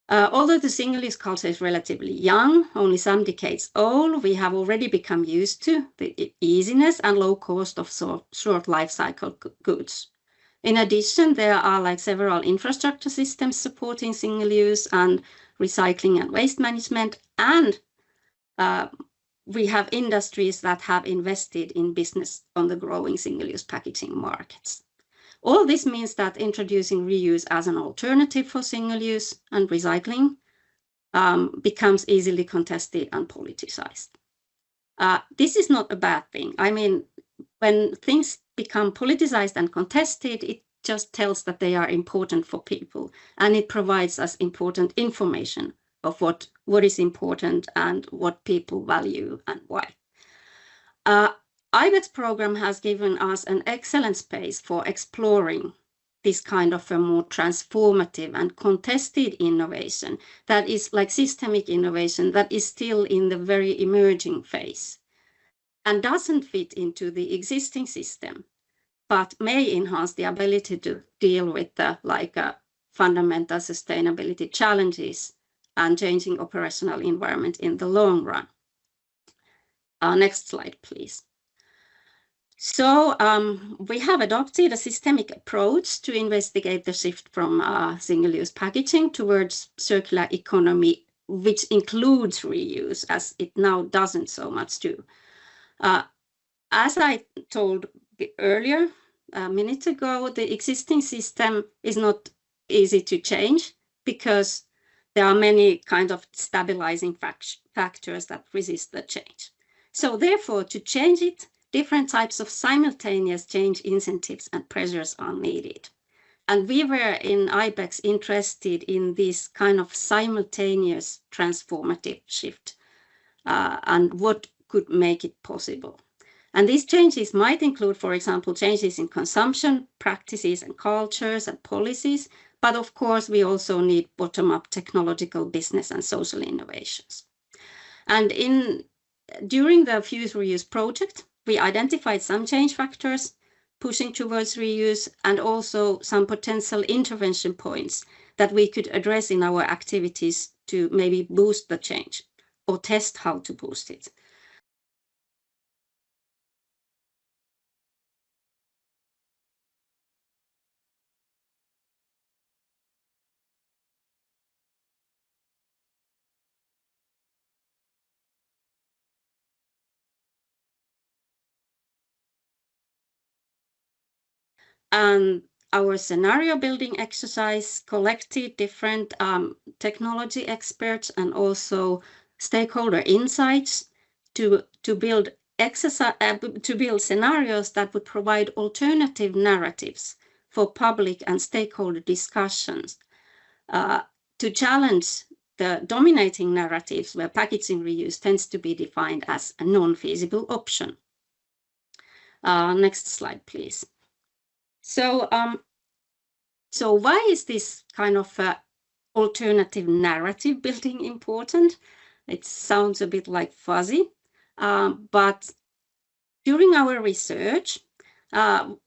[SPEAKER 9] Although the single-use culture is relatively young, only some decades old, we have already become used to the easiness and low cost of short life cycle goods. In addition, there are like several infrastructure systems supporting single-use and recycling and waste management, and we have industries that have invested in business on the growing single-use packaging markets. All this means that introducing reuse as an alternative for single-use and recycling becomes easily contested and politicized. This is not a bad thing. I mean, when things become politicized and contested, it just tells that they are important for people, and it provides us important information of what is important and what people value and why. iBEX program has given us an excellent space for exploring this kind of a more transformative and contested innovation that is like systemic innovation that is still in the very emerging phase. and doesn't fit into the existing system, but may enhance the ability to deal with the fundamental sustainability challenges and changing operational environment in the long run. Next slide, please. So we have adopted a systemic approach to investigate the shift from single-use packaging towards circular economy, which includes reuse, as it now doesn't so much do. As I told earlier, a minute ago, the existing system is not easy to change because there are many kind of stabilizing factors that resist the change. So therefore, to change it, different types of simultaneous change incentives and pressures are needed. And we were in iBEX interested in this kind of simultaneous transformative shift and what could make it possible. And these changes might include, for example, changes in consumption practices and cultures and policies, but of course we also need bottom-up technological, business and social innovations. And during the Fuse Reuse project, we identified some change factors pushing towards reuse and also some potential intervention points that we could address in our activities to maybe boost the change or test how to boost it. And our scenario building exercise collected different technology experts and also stakeholder insights to build scenarios that would provide alternative narratives for public and stakeholder discussions to challenge the dominating narratives where packaging reuse tends to be defined as a non-feasible option. Next slide, please. So why is this kind of alternative narrative building important? It sounds a bit like fuzzy, but during our research,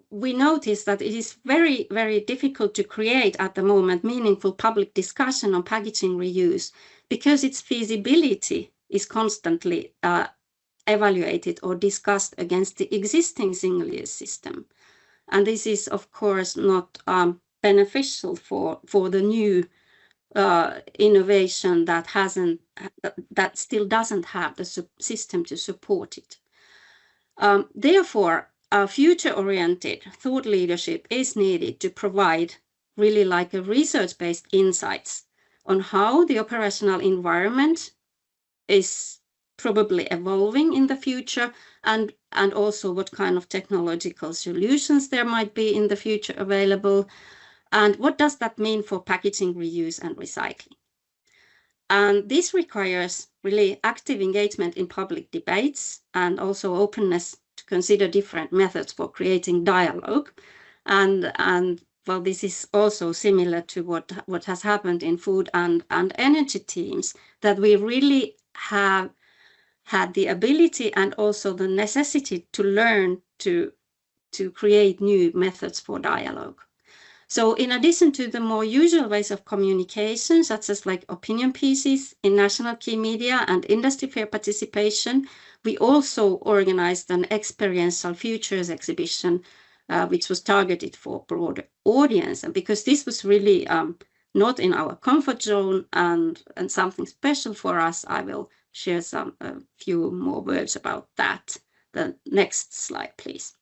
[SPEAKER 9] we noticed that it is very, very difficult to create at the moment meaningful public discussion on packaging reuse because its feasibility is constantly evaluated or discussed against the existing single-use system. And this is, of course, not beneficial for the new innovation that still doesn't have the system to support it. Therefore, a future-oriented thought leadership is needed to provide really like a research-based insights on how the operational environment is probably evolving in the future and also what kind of technological solutions there might be in the future available, and what does that mean for packaging reuse and recycling. And this requires really active engagement in public debates and also openness to consider different methods for creating dialogue. And well, this is also similar to what has happened in food and energy teams, that we really have had the ability and also the necessity to learn to create new methods for dialogue. So in addition to the more usual ways of communication, such as like opinion pieces in national key media and industry fair participation, we also organized an experiential futures exhibition, which was targeted for a broader audience. And because this was really not in our comfort zone and something special for us, I will share a few more words about that. The next slide, please.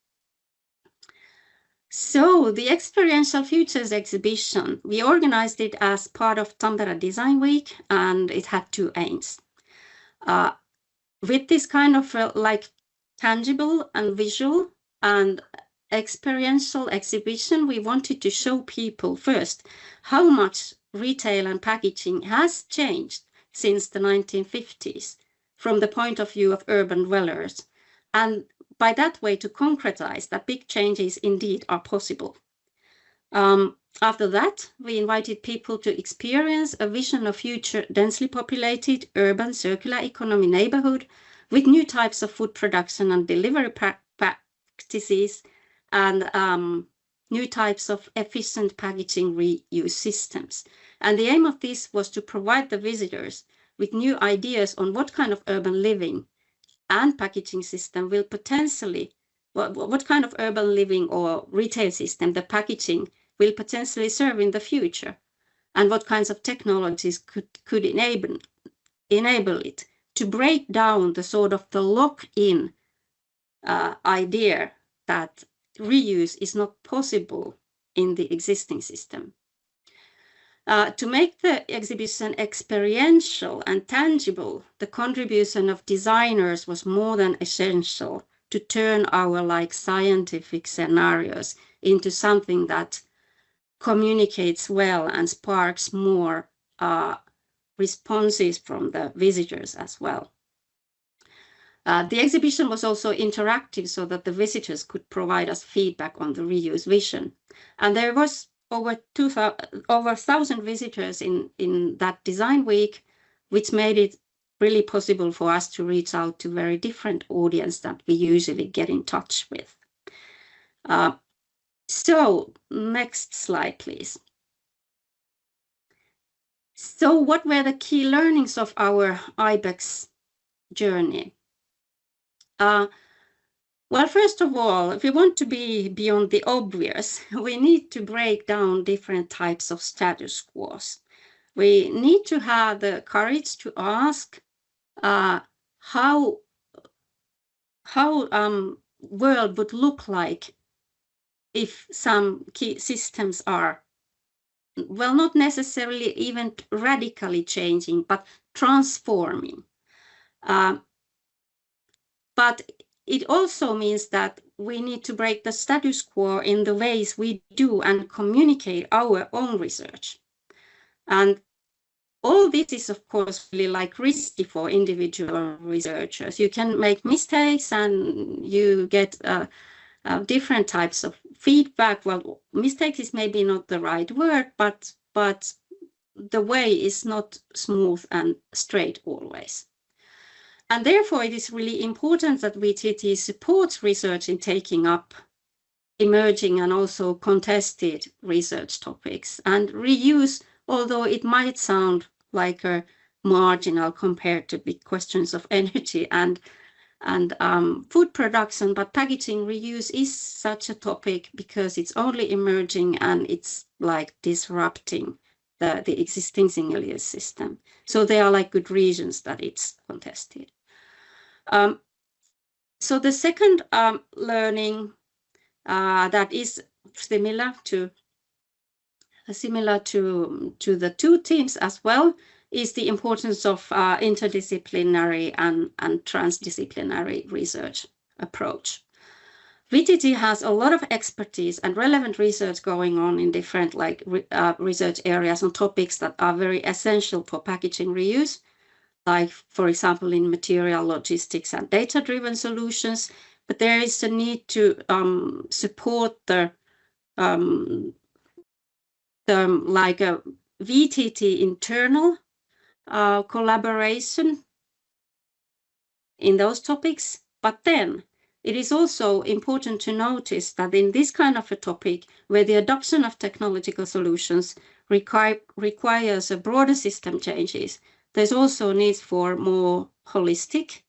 [SPEAKER 9] So the Experiential Futures exhibition, we organized it as part of Tampere Design Week, and it had two aims. With this kind of like tangible and visual and experiential exhibition, we wanted to show people first how much retail and packaging has changed since the 1950s from the point of view of urban dwellers, and by that way to concretize that big changes indeed are possible. After that, we invited people to experience a vision of future densely populated urban circular economy neighborhood with new types of food production and delivery practices, and new types of efficient packaging reuse systems. And the aim of this was to provide the visitors with new ideas on what kind of urban living and packaging system will potentially, what kind of urban living or retail system the packaging will potentially serve in the future, and what kinds of technologies could enable it to break down the sort of the lock-in idea that reuse is not possible in the existing system. To make the exhibition experiential and tangible, the contribution of designers was more than essential to turn our scientific scenarios into something that communicates well and sparks more responses from the visitors as well. The exhibition was also interactive so that the visitors could provide us feedback on the reuse vision. And there was over 1,000 visitors in that design week, which made it really possible for us to reach out to very different audience that we usually get in touch with. So next slide, please. So what were the key learnings of our iBEX journey? Well, first of all, if we want to be beyond the obvious, we need to break down different types of status quos. We need to have the courage to ask how world would look like if some key systems are, well, not necessarily even radically changing, but transforming. But it also means that we need to break the status quo in the ways we do and communicate our own research. And all this is, of course, really risky for individual researchers. You can make mistakes and you get different types of feedback. Well, mistakes is maybe not the right word, but the way is not smooth and straight always. And therefore, it is really important that VTT supports research in taking up emerging and also contested research topics. And reuse, although it might sound like a marginal compared to big questions of energy and food production, but packaging reuse is such a topic because it's only emerging and it's disrupting the existing single-use system. So there are good reasons that it's contested. So the second learning that is similar to the two teams as well is the importance of interdisciplinary and transdisciplinary research approach. VTT has a lot of expertise and relevant research going on in different research areas on topics that are very essential for packaging reuse, like, for example, in material logistics and data-driven solutions. But there is a need to support the VTT internal collaboration in those topics. But then it is also important to notice that in this kind of a topic, where the adoption of technological solutions requires a broader system changes, there's also need for more holistic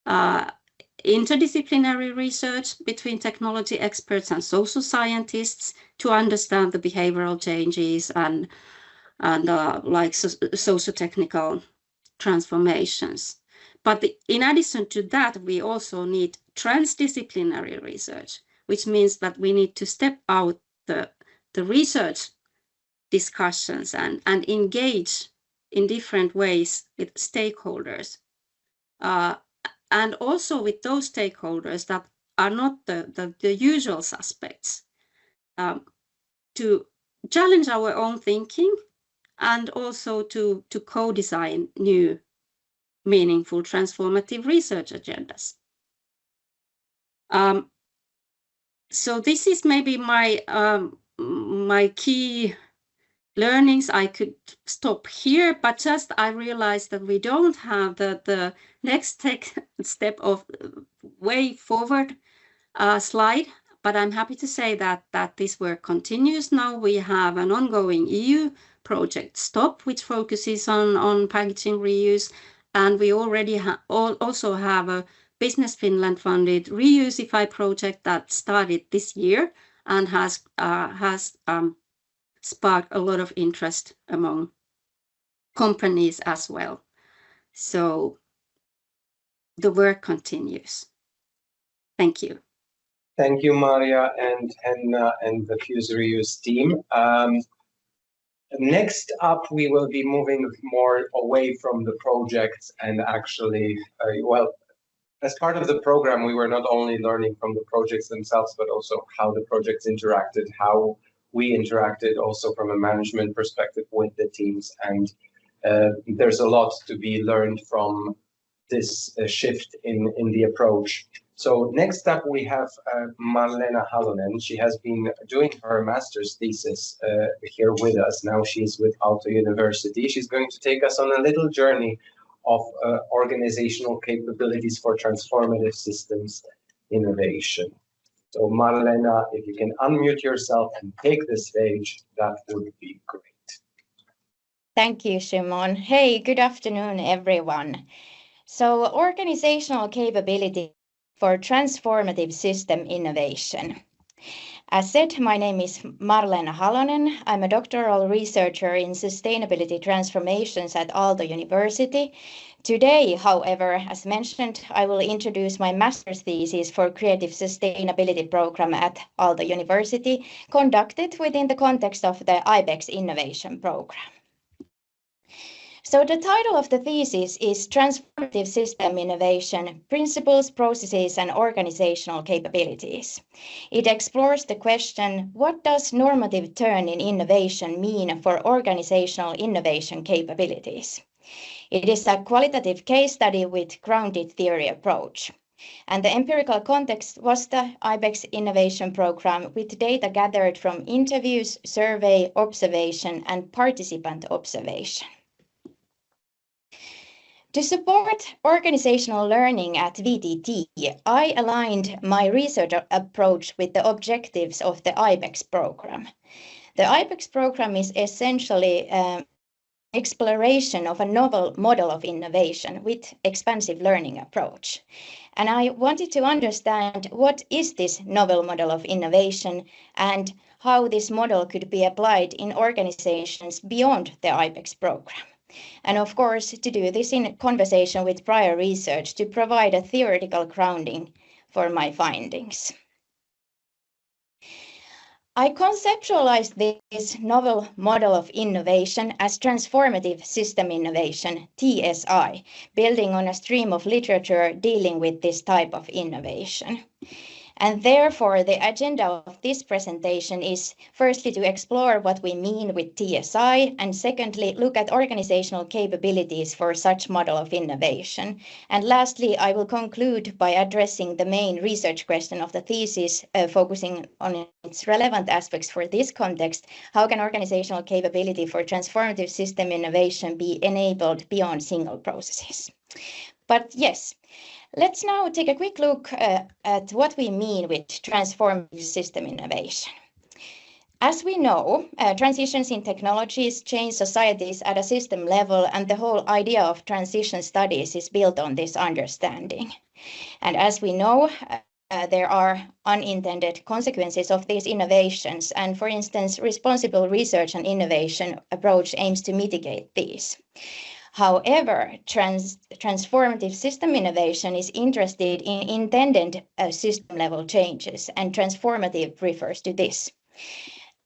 [SPEAKER 9] interdisciplinary research between technology experts and social scientists to understand the behavioral changes and socio-technical transformations. But in addition to that, we also need transdisciplinary research, which means that we need to step out the research discussions and engage in different ways with stakeholders. And also with those stakeholders that are not the usual suspects, to challenge our own thinking and also to co-design new, meaningful, transformative research agendas. So this is maybe my key learnings. I could stop here, but just I realized that we don't have the next step of way forward slide, but I'm happy to say that this work continues. Now we have an ongoing EU project STOP, which focuses on packaging reuse, and we already also have a Business Finland funded Reusify project that started this year and has sparked a lot of interest among companies as well. So the work continues. Thank you.
[SPEAKER 3] Thank you, Maria and Henna and the Fuse Reuse team. Next up, we will be moving more away from the projects and actually, well, as part of the program, we were not only learning from the projects themselves, but also how the projects interacted, how we interacted also from a management perspective with the teams. And there's a lot to be learned from this shift in the approach. So next up, we have Marlena Halonen. She has been doing her master's thesis here with us. Now she's with Aalto University. She's going to take us on a little journey of organizational capabilities for transformative systems innovation. So Marlena, if you can unmute yourself and take the stage, that would be great.
[SPEAKER 10] Thank you, Simon. Hey, good afternoon, everyone. So organizational capability for transformative system innovation. As said, my name is Marlena Halonen. I'm a doctoral researcher in sustainability transformations at Aalto University. Today, however, as mentioned, I will introduce my master's thesis for creative sustainability program at Aalto University, conducted within the context of the iBEX innovation program. So the title of the thesis is Transformative System Innovation, Principles, Processes and Organizational Capabilities. It explores the question, what does normative turn in innovation mean for organizational innovation capabilities? It is a qualitative case study with grounded theory approach. And the empirical context was the iBEX innovation program with data gathered from interviews, survey, observation and participant observation. To support organizational learning at VTT, I aligned my research approach with the objectives of the iBEX program. The iBEX program is essentially exploration of a novel model of innovation with expansive learning approach. And I wanted to understand what is this novel model of innovation and how this model could be applied in organizations beyond the iBEX program. And of course, to do this in conversation with prior research to provide a theoretical grounding for my findings. I conceptualized this novel model of innovation as transformative system innovation, TSI, building on a stream of literature dealing with this type of innovation. And therefore, the agenda of this presentation is firstly to explore what we mean with TSI, and secondly, look at organizational capabilities for such model of innovation. And lastly, I will conclude by addressing the main research question of the thesis, focusing on its relevant aspects for this context. How can organizational capability for transformative system innovation be enabled beyond single processes? But yes, let's now take a quick look at what we mean with transformative system innovation. As we know, transitions in technologies change societies at a system level, and the whole idea of transition studies is built on this understanding. And as we know, there are unintended consequences of these innovations, and for instance, responsible research and innovation approach aims to mitigate these. However, transformative system innovation is interested in intended system-level changes, and transformative refers to this.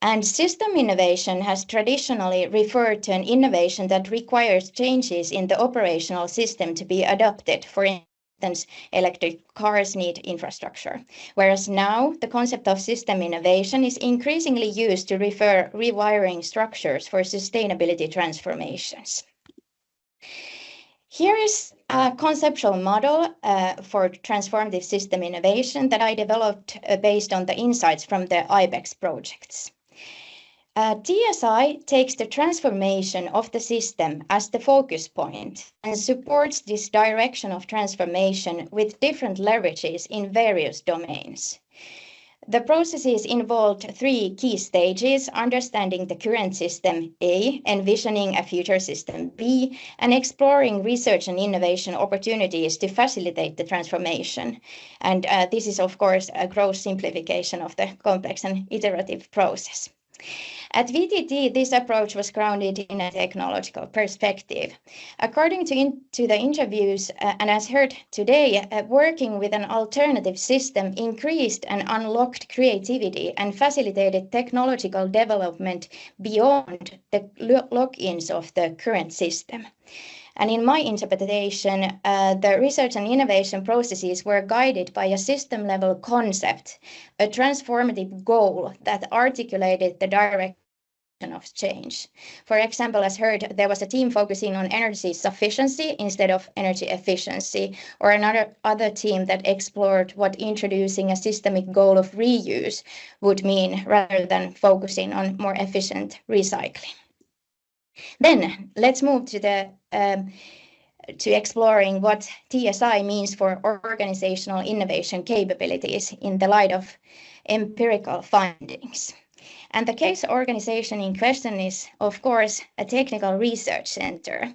[SPEAKER 10] And system innovation has traditionally referred to an innovation that requires changes in the operational system to be adopted. For instance, electric cars need infrastructure, whereas now the concept of system innovation is increasingly used to refer rewiring structures for sustainability transformations. Here is a conceptual model for transformative system innovation that I developed based on the insights from the iBEX projects. TSI takes the transformation of the system as the focus point and supports this direction of transformation with different leverages in various domains. The processes involved 3 key stages: understanding the current system A, envisioning a future system B, and exploring research and innovation opportunities to facilitate the transformation. And this is, of course, a gross simplification of the complex and iterative process. At VTT, this approach was grounded in a technological perspective. According to the interviews, and as heard today, working with an alternative system increased and unlocked creativity and facilitated technological development beyond the lock-ins of the current system. And in my interpretation, the research and innovation processes were guided by a system-level concept, a transformative goal that articulated the direction of change. For example, as heard, there was a team focusing on energy sufficiency instead of energy efficiency, or other team that explored what introducing a systemic goal of reuse would mean rather than focusing on more efficient recycling. Then let's move to exploring what TSI means for organizational innovation capabilities in the light of empirical findings. And the case organization in question is, of course, a technical research center.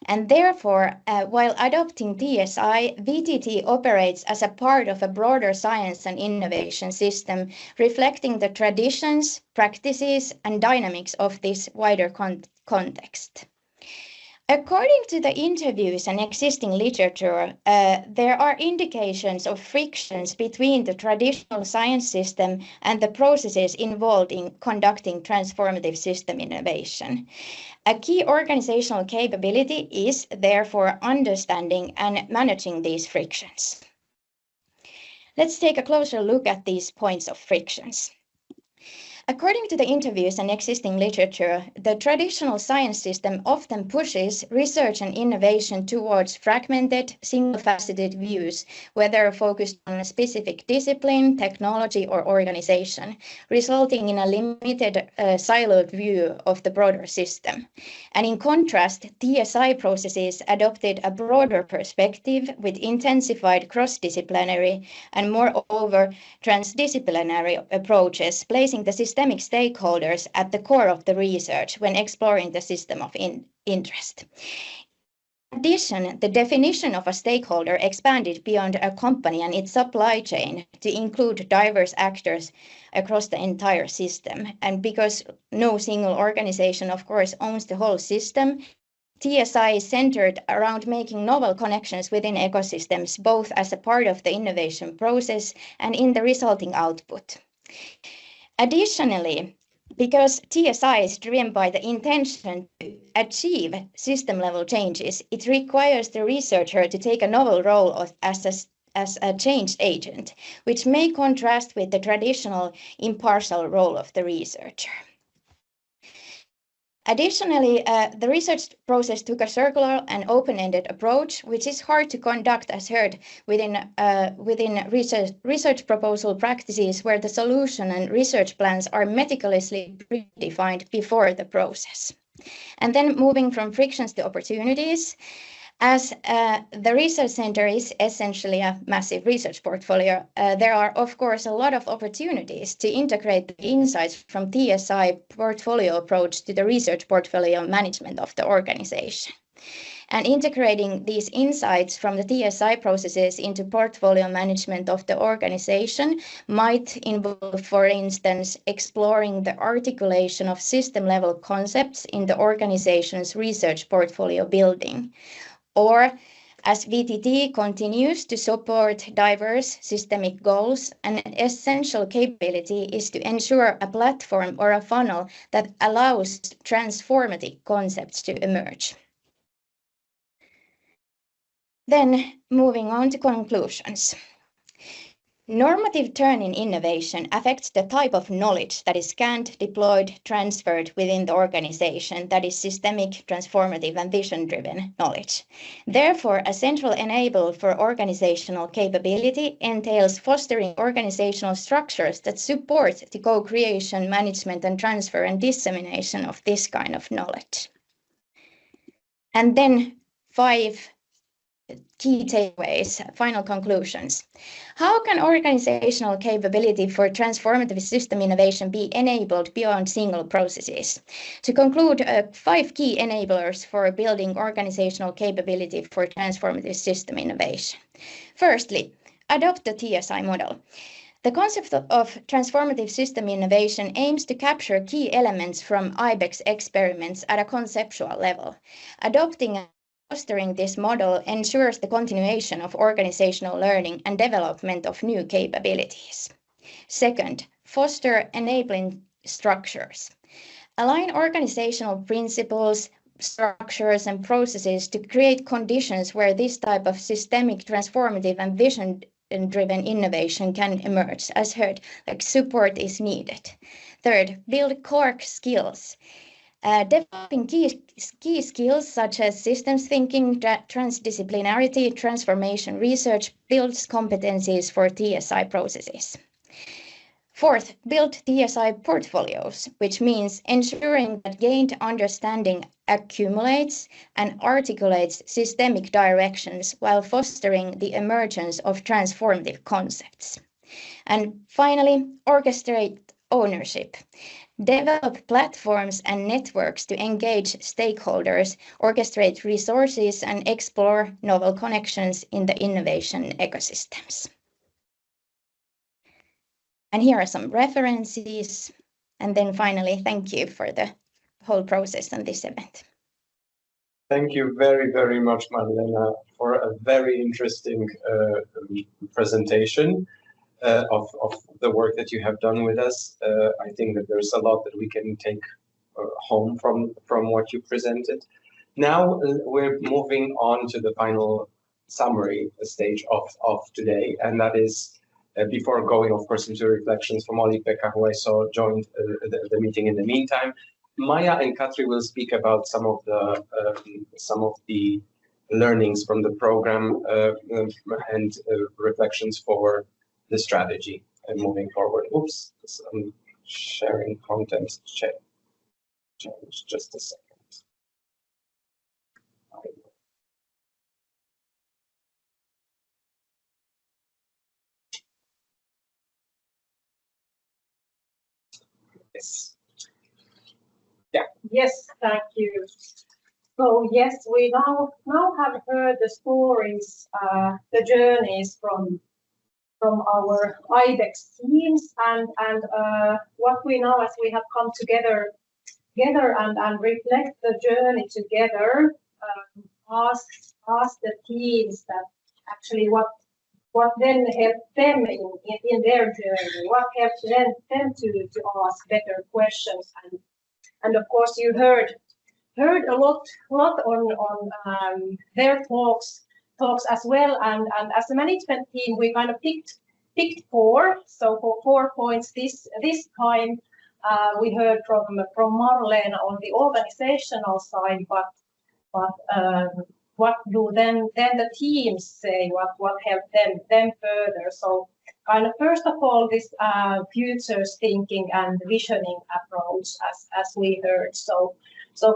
[SPEAKER 10] And therefore, while adopting TSI, VTT operates as a part of a broader science and innovation system, reflecting the traditions, practices, and dynamics of this wider context. According to the interviews and existing literature, there are indications of frictions between the traditional science system and the processes involved in conducting transformative system innovation. A key organizational capability is therefore understanding and managing these frictions. Let's take a closer look at these points of frictions. According to the interviews and existing literature, the traditional science system often pushes research and innovation towards fragmented, single-faceted views, whether focused on a specific discipline, technology, or organization, resulting in a limited, siloed view of the broader system. And in contrast, TSI processes adopted a broader perspective with intensified cross-disciplinary and moreover transdisciplinary approaches, placing the systemic stakeholders at the core of the research when exploring the system of interest. In addition, the definition of a stakeholder expanded beyond a company and its supply chain to include diverse actors across the entire system. And because no single organization, of course, owns the whole system, TSI is centered around making novel connections within ecosystems, both as a part of the innovation process and in the resulting output. Additionally, because TSI is driven by the intention to achieve system-level changes, it requires the researcher to take a novel role as a change agent, which may contrast with the traditional impartial role of the researcher. Additionally, the research process took a circular and open-ended approach, which is hard to conduct, as heard, within research proposal practices where the solution and research plans are meticulously predefined before the process. And then moving from frictions to opportunities, as the research center is essentially a massive research portfolio, there are, of course, a lot of opportunities to integrate the insights from TSI portfolio approach to the research portfolio management of the organization. And integrating these insights from the TSI processes into portfolio management of the organization might involve, for instance, exploring the articulation of system-level concepts in the organization's research portfolio building. Or, as VTT continues to support diverse systemic goals, an essential capability is to ensure a platform or a funnel that allows transformative concepts to emerge. Then, moving on to conclusions. Normative turn in innovation affects the type of knowledge that is scanned, deployed, transferred within the organization, that is systemic, transformative, and vision-driven knowledge. Therefore, a central enabler for organizational capability entails fostering organizational structures that support the co-creation, management, and transfer and dissemination of this kind of knowledge. And then 5 key takeaways, final conclusions. How can organizational capability for transformative system innovation be enabled beyond single processes? To conclude, 5 key enablers for building organizational capability for transformative system innovation. Firstly, adopt the TSI model. The concept of transformative system innovation aims to capture key elements from iBEX experiments at a conceptual level. Adopting and fostering this model ensures the continuation of organizational learning and development of new capabilities. Second, foster enabling structures. Align organizational principles, structures, and processes to create conditions where this type of systemic, transformative, and vision-driven innovation can emerge. As heard, like support is needed. Third, build core skills. Developing key skills such as systems thinking, transdisciplinarity, transformation research builds competencies for TSI processes. Fourth, build TSI portfolios, which means ensuring that gained understanding accumulates and articulates systemic directions while fostering the emergence of transformative concepts. And finally, orchestrate ownership. Develop platforms and networks to engage stakeholders, orchestrate resources, and explore novel connections in the innovation ecosystems. And here are some references. And then finally, thank you for the whole process on this event.
[SPEAKER 3] Thank you very, very much, Marlena, for a very interesting presentation. Of the work that you have done with us. I think that there's a lot that we can take home from what you presented. Now we're moving on to the final summary stage of today, and that is before going, of course, into reflections from Olli-Pekka, who I saw joined the meeting in the meantime. Maya and Katri will speak about some of the learnings from the program and reflections for the strategy and moving forward. Oops, I'm sharing content. Change just a second. Yes. Yeah.
[SPEAKER 2] Yes, thank you. So yes, we now have heard the stories, the journeys from our iBEX teams, and what we know as we have come together and reflect the journey together, ask the teams that actually what then helped them in their journey, what helped them to ask better questions, and of course you heard a lot on their talks as well, and as a management team we kind of picked 4. So for 4 points this time we heard from Marlena on the organizational side, but what do then the teams say, what helped them further? So kind of first of all this futures thinking and visioning approach as we heard. So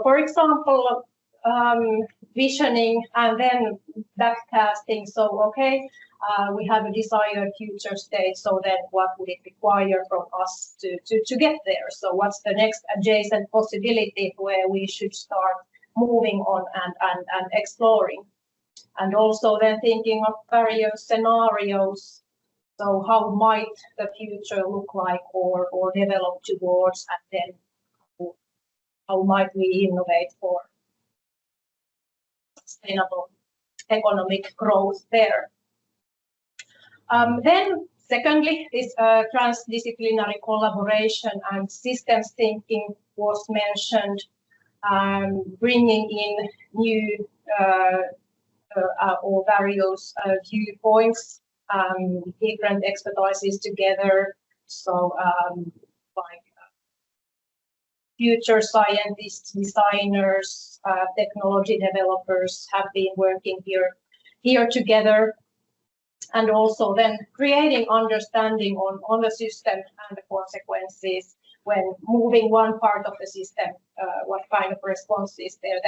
[SPEAKER 2] for example, visioning and then backcasting. So okay, we have a desired future state. So then what would it require from us to get there? So what's the next adjacent possibility where we should start moving on and exploring? And also then thinking of various scenarios. So how might the future look like or develop towards, and then how might we innovate for sustainable economic growth there? Then secondly, this transdisciplinary collaboration and systems thinking was mentioned, bringing in new or various viewpoints different expertises together. So like future scientists, designers, technology developers have been working here together, and also then creating understanding on the system and the consequences when moving one part of the system, what kind of responses there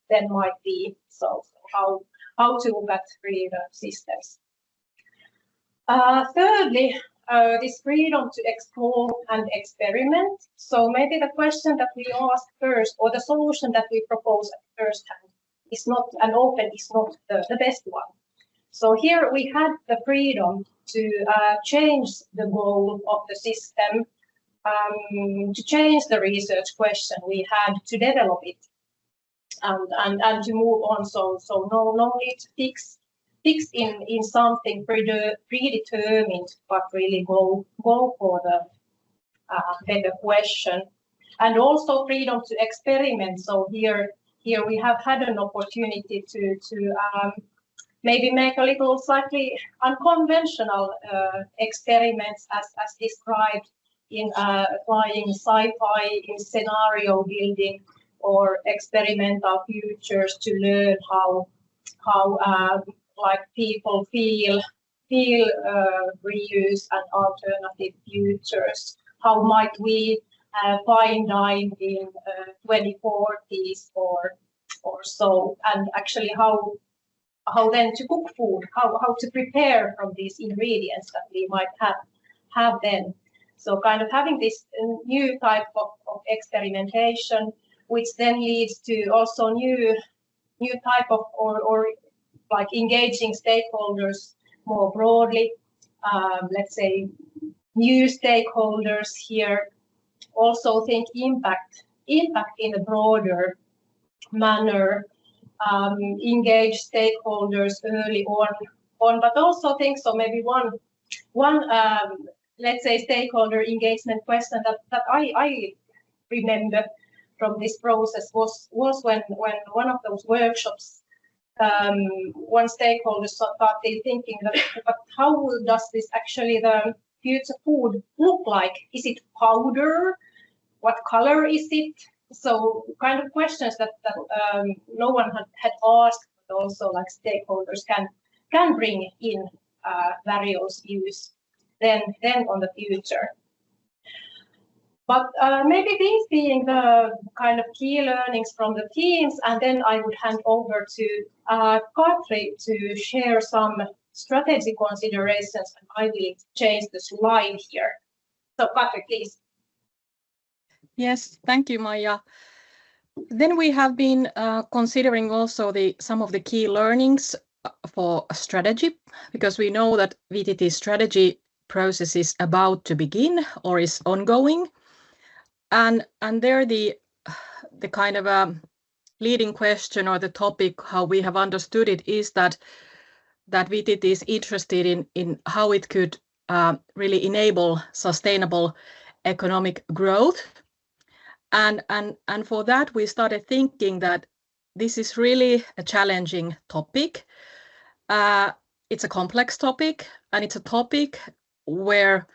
[SPEAKER 2] then might be. So how to look at really the systems. Thirdly, this freedom to explore and experiment. So maybe the question that we ask first, or the solution that we propose at first hand, is not, and often is not the best one. So here we had the freedom to change the goal of the system, to change the research question we had, to develop it, and to move on. So no need to fix in something predetermined, but really go for the better question. And also freedom to experiment. So here we have had an opportunity to maybe make a little slightly unconventional experiments as described in applying sci-fi in scenario building or experimental futures to learn how like people feel reuse and alternative futures. How might we fine dine in 2040s or so, and actually how then to cook food, how to prepare from these ingredients that we might have then. So kind of having this new type of experimentation, which then leads to also new type of or like engaging stakeholders more broadly. Let's say new stakeholders here. Also think impact in a broader manner. Engage stakeholders early on, but also think so. Maybe one let's say stakeholder engagement question that I remember from this process was when one of those workshops, one stakeholder started thinking that, but how does this actually the future food look like? Is it powder? What color is it? So kind of questions that no one had asked, but also like stakeholders can bring in various views then on the future. But maybe these being the kind of key learnings from the teams, and then I would hand over to Katri to share some strategy considerations, and I will change the slide here. So Katri, please.
[SPEAKER 11] Yes, thank you, Maija. Then we have been considering also some of the key learnings for strategy, because we know that VTT strategy process is about to begin or is ongoing, and there the kind of leading question or the topic, how we have understood it, is that VTT is interested in how it could really enable sustainable economic growth. And for that, we started thinking that this is really a challenging topic. It's a complex topic, and it's a topic where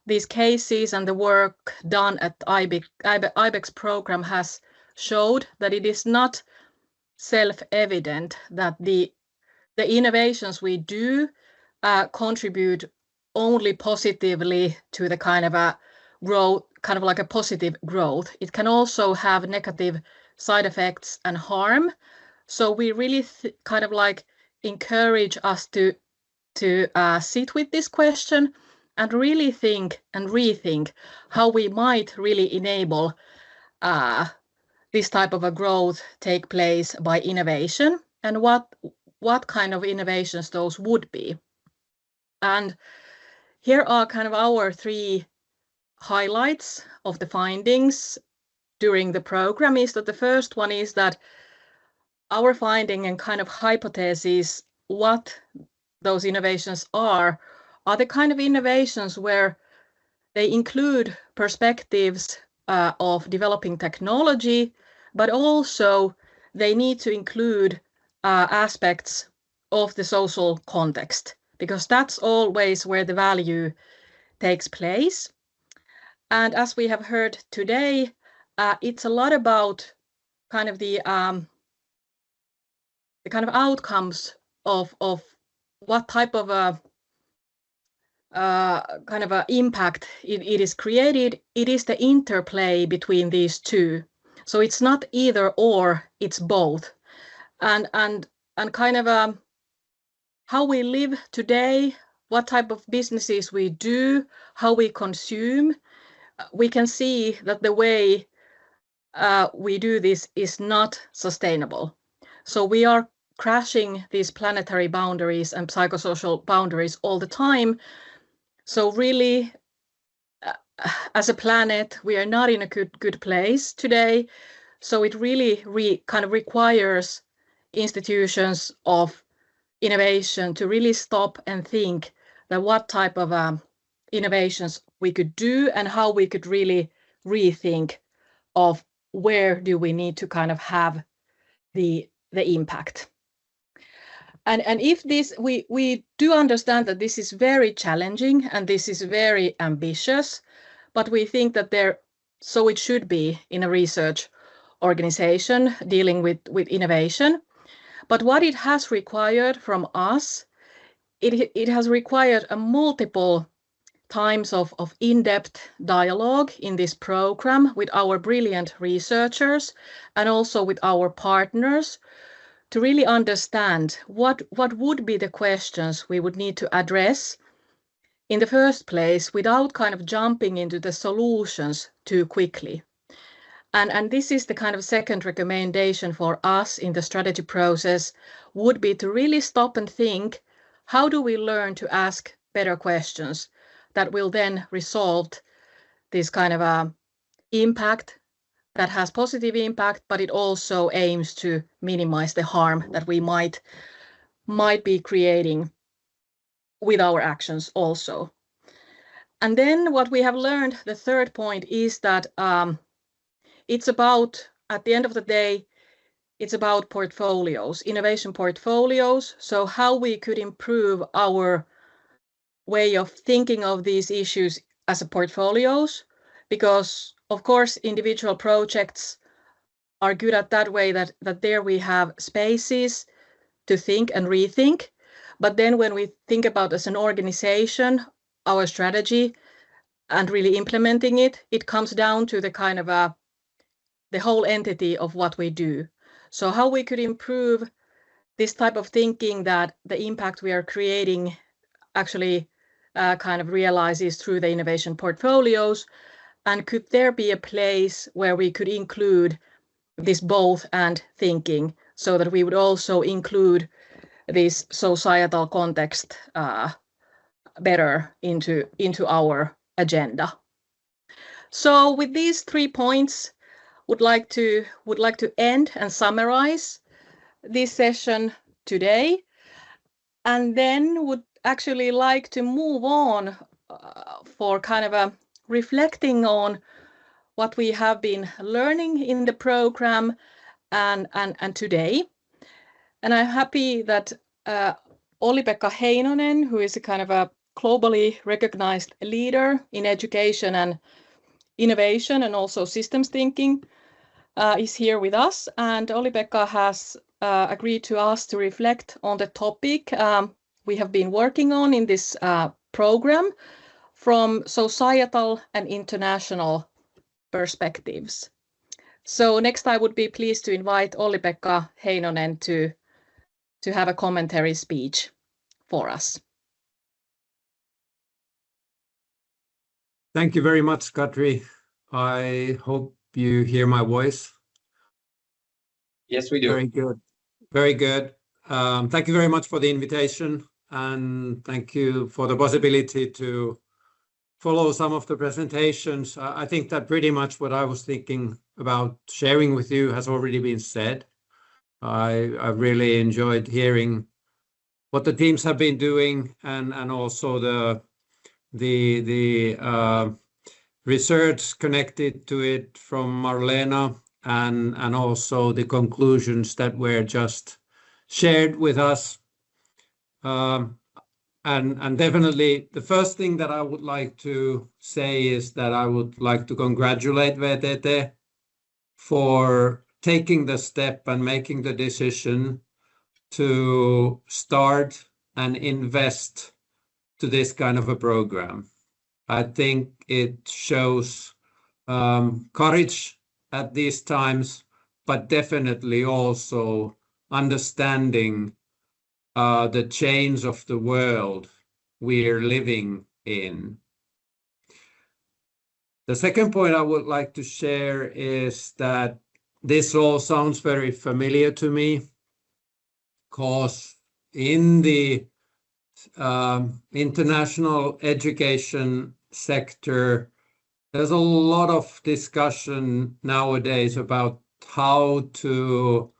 [SPEAKER 11] these cases and the work done at iBEX program has showed that it is not self-evident that the innovations we do contribute only positively to the kind of a growth, kind of like a positive growth. It can also have negative side effects and harm. So we really kind of like encourage us to sit with this question and really think and rethink how we might really enable this type of a growth take place by innovation, and what kind of innovations those would be. And here are kind of our three highlights of the findings during the program. Is that the first one is that our finding and kind of hypothesis what those innovations are the kind of innovations where they include perspectives of developing technology, but also they need to include aspects of the social context, because that's always where the value takes place. And as we have heard today, it's a lot about kind of the kind of outcomes of what type of kind of impact it is created. It is the interplay between these two. So it's not either or, it's both. And kind of how we live today, what type of businesses we do, how we consume, we can see that the way we do this is not sustainable. So we are crashing these planetary boundaries and psychosocial boundaries all the time. So really, as a planet, we are not in a good place today. So it really kind of requires institutions of innovation to really stop and think that what type of innovations we could do and how we could really rethink of where do we need to kind of have the impact. And if this, we do understand that this is very challenging and this is very ambitious, but we think that so it should be in a research organization dealing with innovation. But what it has required from us, it has required a multiple times of in-depth dialogue in this program with our brilliant researchers and also with our partners to really understand what would be the questions we would need to address in the first place without kind of jumping into the solutions too quickly. And this is the kind of second recommendation for us in the strategy process would be to really stop and think, how do we learn to ask better questions that will then resolve this kind of impact that has positive impact, but it also aims to minimize the harm that we might be creating with our actions also. And then what we have learned, the third point is that it's about, at the end of the day, it's about portfolios, innovation portfolios. So how we could improve our way of thinking of these issues as a portfolios, because of course individual projects are good at that way that there we have spaces to think and rethink. But then when we think about as an organization, our strategy and really implementing it, it comes down to the kind of the whole entity of what we do. So how we could improve this type of thinking that the impact we are creating actually kind of realizes through the innovation portfolios, and could there be a place where we could include this both and thinking so that we would also include this societal context better into our agenda. So with these 3 points, would like to end and summarize this session today, and then would actually like to move on for kind of reflecting on what we have been learning in the program and today. And I'm happy that Olli-Pekka Heinonen, who is a kind of a globally recognized leader in education and innovation and also systems thinking, is here with us. And Olli-Pekka has agreed to us to reflect on the topic we have been working on in this program from societal and international perspectives. So next I would be pleased to invite Olli-Pekka Heinonen to have a commentary speech for us.
[SPEAKER 12] Thank you very much, Katri. I hope you hear my voice.
[SPEAKER 3] Yes, we do.
[SPEAKER 12] Very good. Very good. Thank you very much for the invitation, and thank you for the possibility to follow some of the presentations. I think that pretty much what I was thinking about sharing with you has already been said. I've really enjoyed hearing what the teams have been doing, and also the research connected to it from Marlena, and also the conclusions that were just shared with us. And definitely the first thing that I would like to say is that I would like to congratulate VTT for taking the step and making the decision to start and invest to this kind of a program. I think it shows courage at these times, but definitely also understanding the change of the world we're living in. The second point I would like to share is that this all sounds very familiar to me, because in the international education sector, there's a lot of discussion nowadays about how to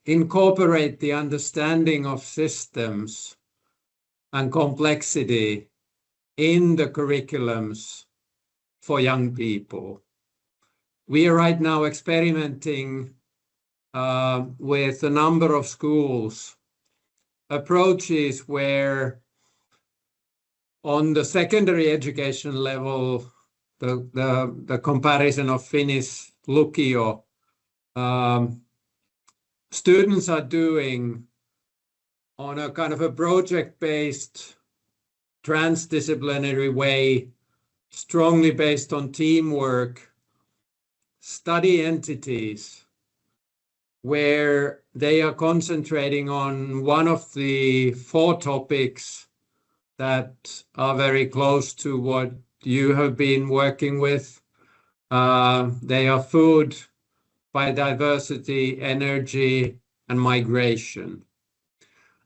[SPEAKER 12] incorporate the understanding of systems and complexity in the curriculums for young people. We are right now experimenting with a number of schools approaches where on the secondary education level, the comparison of Finnish lukio, students are doing on a kind of a project-based, transdisciplinary way, strongly based on teamwork, study entities where they are concentrating on one of the 4 topics that are very close to what you have been working with. They are food, biodiversity, energy, and migration.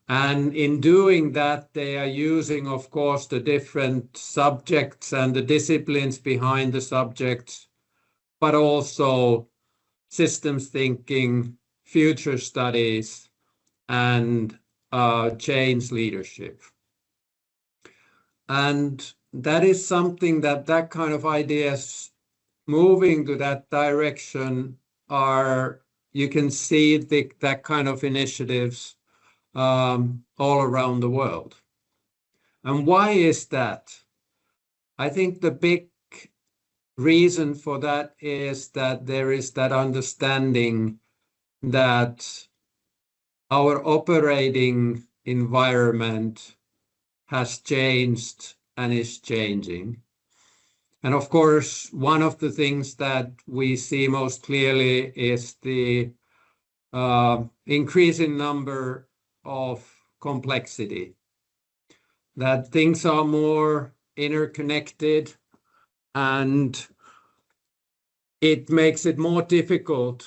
[SPEAKER 12] And in doing that, they are using, of course, the different subjects and the disciplines behind the subjects, but also systems thinking, future studies, and change leadership. And that is something that kind of ideas moving to that direction are, you can see that kind of initiatives all around the world. And why is that? I think the big reason for that is that there is that understanding that our operating environment has changed and is changing. And of course, one of the things that we see most clearly is the increasing number of complexity, that things are more interconnected, and it makes it more difficult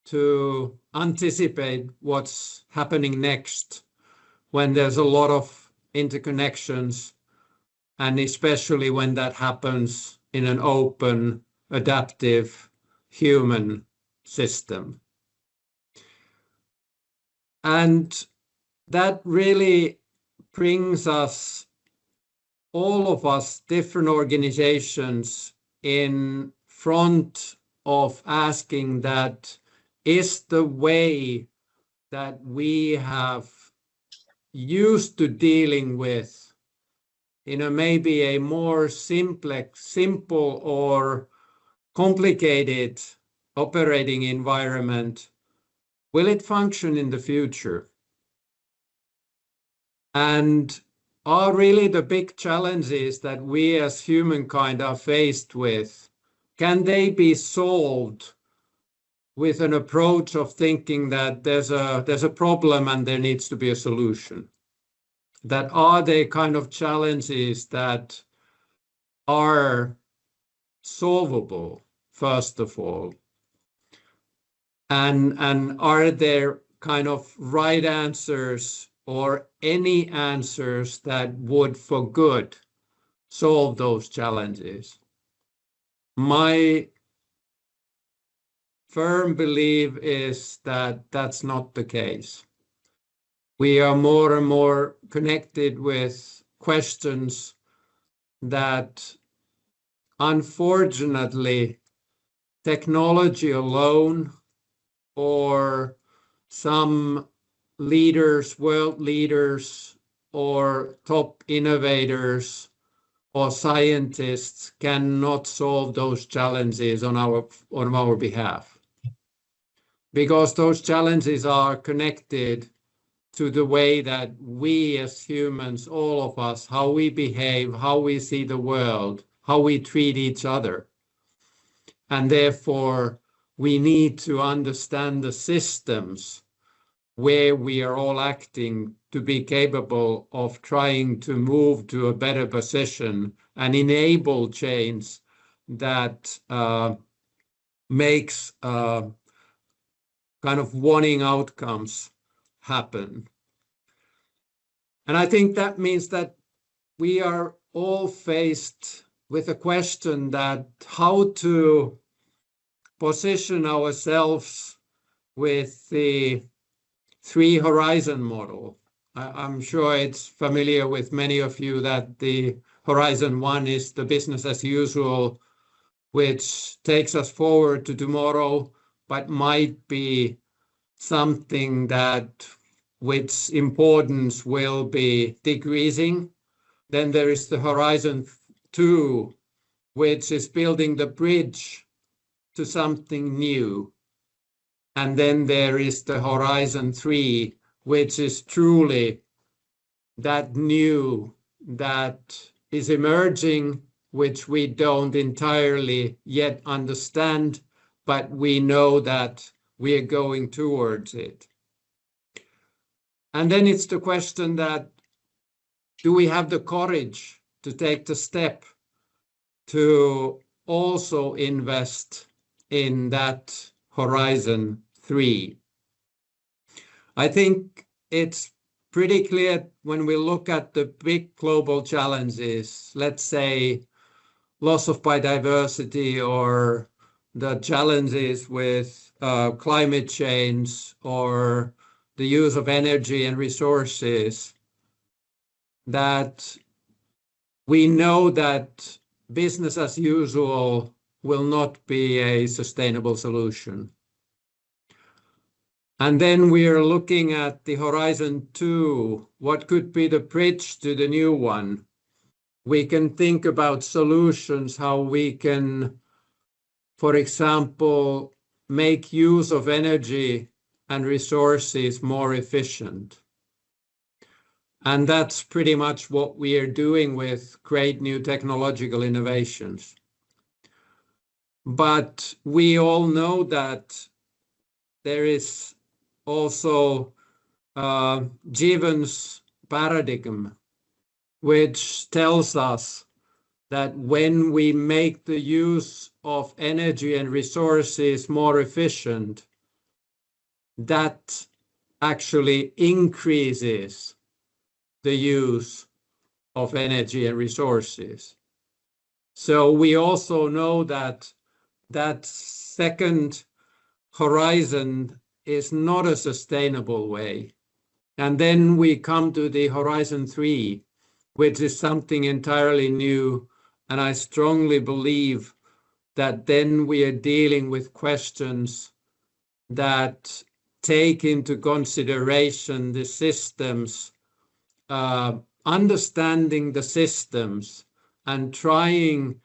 [SPEAKER 12] to anticipate what's happening next when there's a lot of interconnections, and especially when that happens in an open, adaptive human system. And that really brings us, all of us, different organizations, in front of asking that, is the way that we have used to dealing with in a maybe a more simple or complicated operating environment, will it function in the future? And are really the big challenges that we as humankind are faced with, can they be solved with an approach of thinking that there's a problem and there needs to be a solution? That are they kind of challenges that are solvable, first of all? And are there kind of right answers or any answers that would for good solve those challenges? My firm belief is that that's not the case. We are more and more connected with questions that, unfortunately, technology alone or some leaders, world leaders or top innovators or scientists cannot solve those challenges on our behalf, because those challenges are connected to the way that we as humans, all of us, how we behave, how we see the world, how we treat each other. And therefore, we need to understand the systems where we are all acting to be capable of trying to move to a better position and enable change that makes kind of wanting outcomes happen. And I think that means that we are all faced with a question that how to position ourselves with the 3 horizon model. I'm sure it's familiar with many of you that the horizon 1 is the business as usual, which takes us forward to tomorrow, but might be something that which importance will be decreasing. Then there is the horizon 2, which is building the bridge to something new. And then there is the horizon 3, which is truly that new, that is emerging, which we don't entirely yet understand, but we know that we are going towards it. And then it's the question that, do we have the courage to take the step to also invest in that horizon 3? I think it's pretty clear when we look at the big global challenges, let's say loss of biodiversity or the challenges with climate change or the use of energy and resources, that we know that business as usual will not be a sustainable solution. And then we are looking at the horizon 2, what could be the bridge to the new one. We can think about solutions, how we can, for example, make use of energy and resources more efficient. And that's pretty much what we are doing with great new technological innovations. But we all know that there is also Jevons paradigm, which tells us that when we make the use of energy and resources more efficient, that actually increases the use of energy and resources. So we also know that that second horizon is not a sustainable way. And then we come to the horizon 3, which is something entirely new. And I strongly believe that then we are dealing with questions that take into consideration the systems, understanding the systems and trying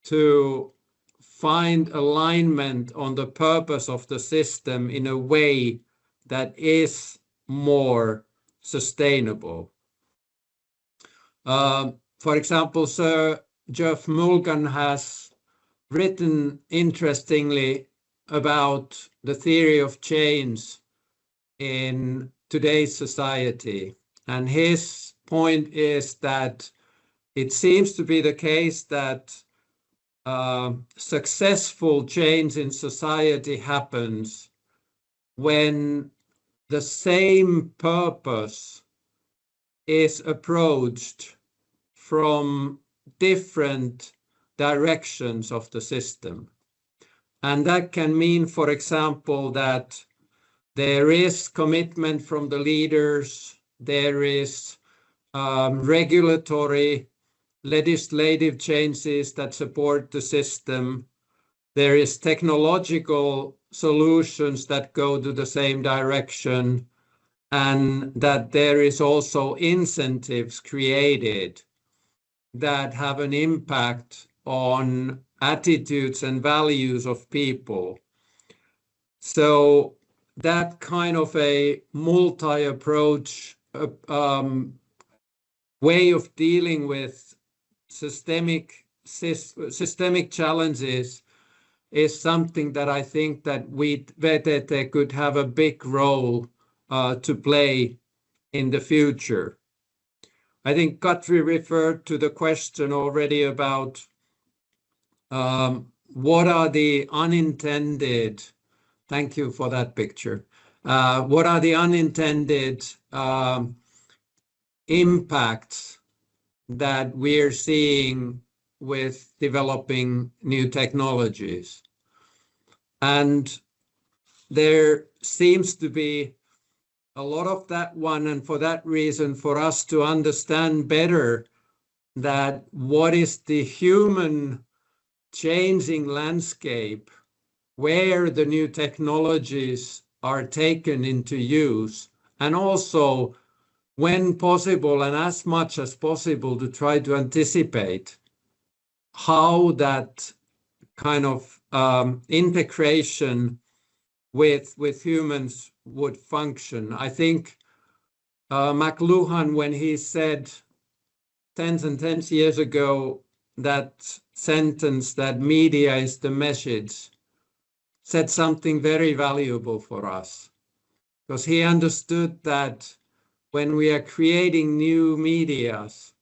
[SPEAKER 12] to find alignment on the purpose of the system in a way that is more sustainable. For example, Sir Geoff Mulgan has written interestingly about the theory of change in today's society. And his point is that it seems to be the case that successful change in society happens when the same purpose is approached from different directions of the system. And that can mean, for example, that there is commitment from the leaders, there is regulatory, legislative changes that support the system, there is technological solutions that go to the same direction, and that there is also incentives created that have an impact on attitudes and values of people. So that kind of a multi-approach way of dealing with systemic challenges is something that I think that VTT could have a big role to play in the future. I think Katri referred to the question already about what are the unintended, thank you for that picture, what are the unintended impacts that we're seeing with developing new technologies. And there seems to be a lot of that one, and for that reason, for us to understand better that what is the human changing landscape, where the new technologies are taken into use, and also when possible and as much as possible to try to anticipate how that kind of integration with humans would function. I think McLuhan, when he said tens and tens years ago that sentence that media is the message, said something very valuable for us, because he understood that when we are creating new medias,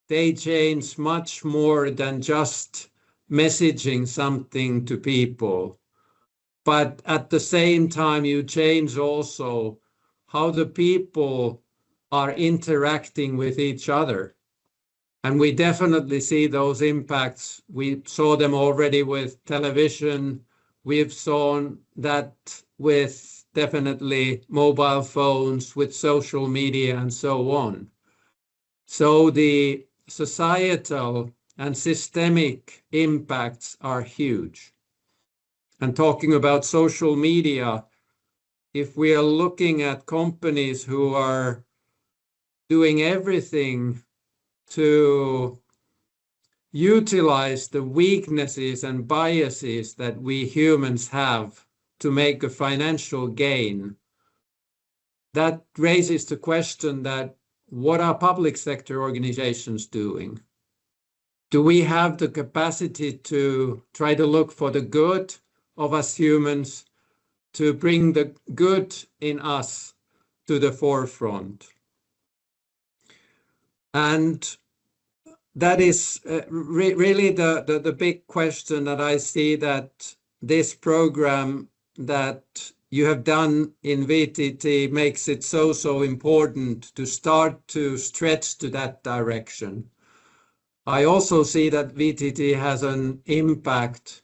[SPEAKER 12] they change much more than just messaging something to people. But at the same time, you change also how the people are interacting with each other. And we definitely see those impacts. We saw them already with television. We've seen that with definitely mobile phones, with social media and so on. So the societal and systemic impacts are huge. And talking about social media, if we are looking at companies who are doing everything to utilize the weaknesses and biases that we humans have to make a financial gain, that raises the question that what are public sector organizations doing? Do we have the capacity to try to look for the good of us humans, to bring the good in us to the forefront? And that is really the big question that I see that this program that you have done in VTT makes it so important to start to stretch to that direction. I also see that VTT has an impact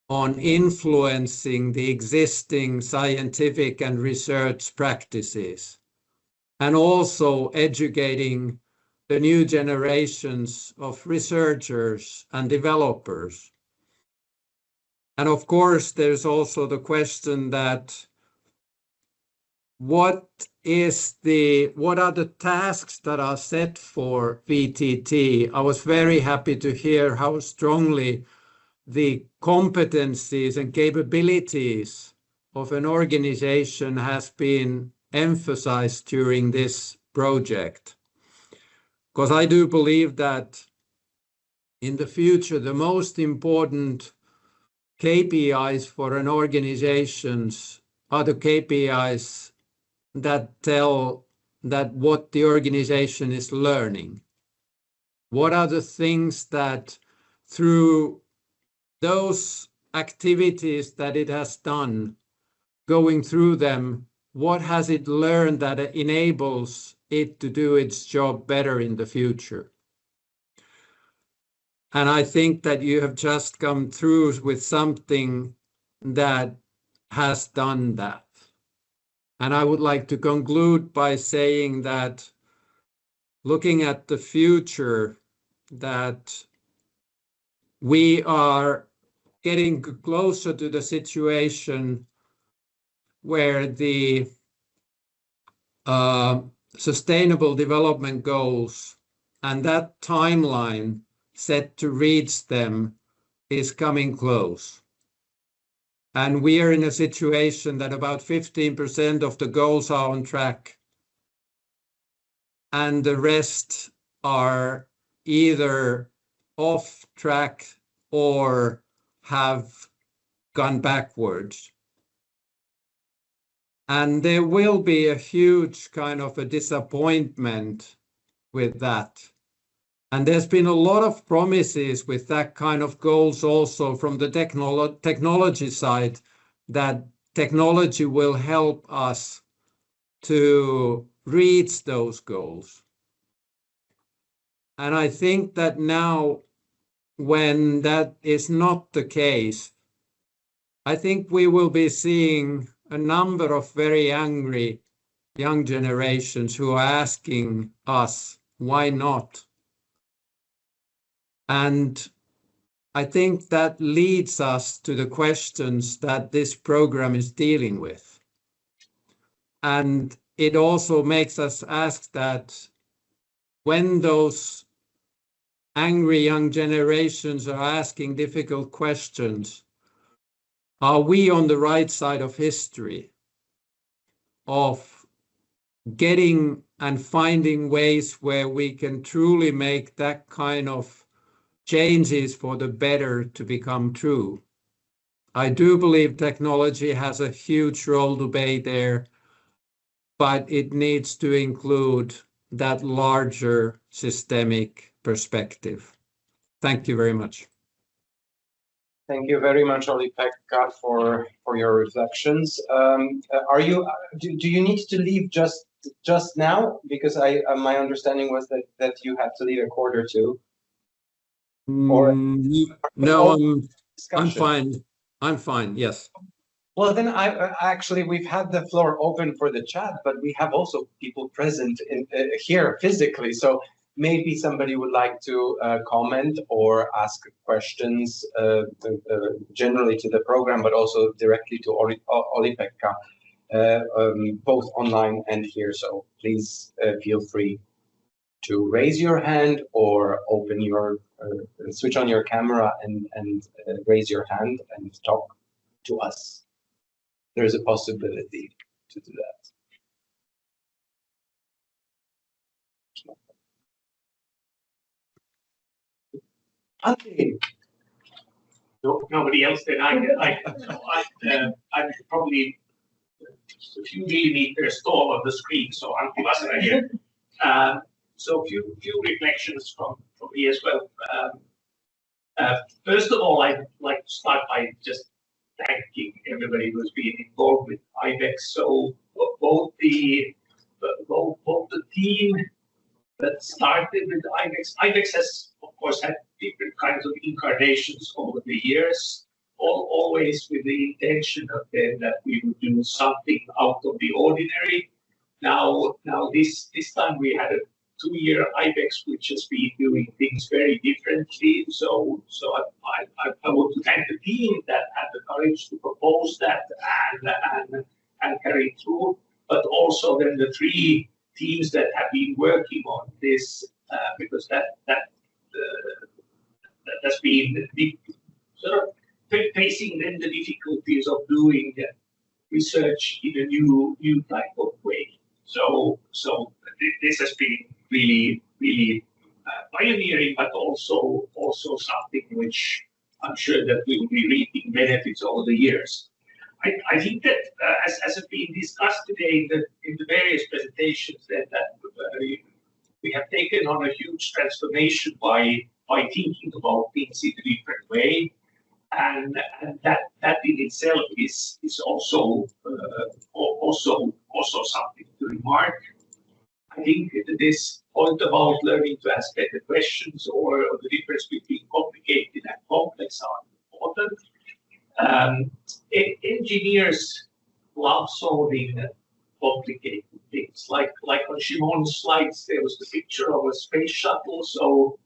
[SPEAKER 12] on influencing the existing scientific and research practices, and also educating the new generations of researchers and developers. And of course, there's also the question that what are the tasks that are set for VTT? I was very happy to hear how strongly the competencies and capabilities of an organization has been emphasized during this project. Because I do believe that in the future, the most important KPIs for an organization are the KPIs that tell that what the organization is learning. What are the things that through those activities that it has done, going through them, what has it learned that enables it to do its job better in the future? And I think that you have just come through with something that has done that. And I would like to conclude by saying that looking at the future, that we are getting closer to the situation where the Sustainable Development Goals, and that timeline set to reach them is coming close. And we are in a situation that about 15% of the goals are on track, and the rest are either off track or have gone backwards. And there will be a huge kind of a disappointment with that. And there's been a lot of promises with that kind of goals also from the technology side, that technology will help us to reach those goals. And I think that now, when that is not the case, I think we will be seeing a number of very angry young generations who are asking us, why not? And I think that leads us to the questions that this program is dealing with. And it also makes us ask that when those angry young generations are asking difficult questions, are we on the right side of history of getting and finding ways where we can truly make that kind of changes for the better to become true? I do believe technology has a huge role to play there, but it needs to include that larger systemic perspective. Thank you very much.
[SPEAKER 3] Thank you very much, Olli-Pekka, for your reflections. Do you need to leave just now? Because my understanding was that you had to leave a quarter to. Or
[SPEAKER 12] no, I'm fine. I'm fine. Yes.
[SPEAKER 3] Well, then actually we've had the floor open for the chat, but we have also people present in here physically. So maybe somebody would like to comment or ask questions generally to the program, but also directly to Olli-Pekka, both online and here. So please feel free to raise your hand or open your switch on your camera and raise your hand and talk to us. There's a possibility to do that. Okay.
[SPEAKER 13] Nobody else then I'm probably a few millimeters tall on the screen, so Antti Vasara here. So a few reflections from me as well. First of all, I'd like to start by just thanking everybody who's been involved with iBEX. So both the team that started with iBEX has, of course, had different kinds of incarnations over the years, always with the intention of then that we would do something out of the ordinary. Now this time we had a 2-year iBEX, which has been doing things very differently. So I want to thank the team that had the courage to propose that and carry it through, but also then the 3 teams that have been working on this, because that's been the sort of facing then the difficulties of doing research in a new type of way. So this has been really pioneering, but also something which I'm sure that we will be reaping benefits over the years. I think that as has been discussed today in the various presentations, that we have taken on a huge transformation by thinking about things in a different way, and that in itself is also something to remark. I think this point about learning to ask better questions or the difference between complicated and complex are important. Engineers love solving complicated things. Like on Shimon's slides, there was the picture of a space shuttle. So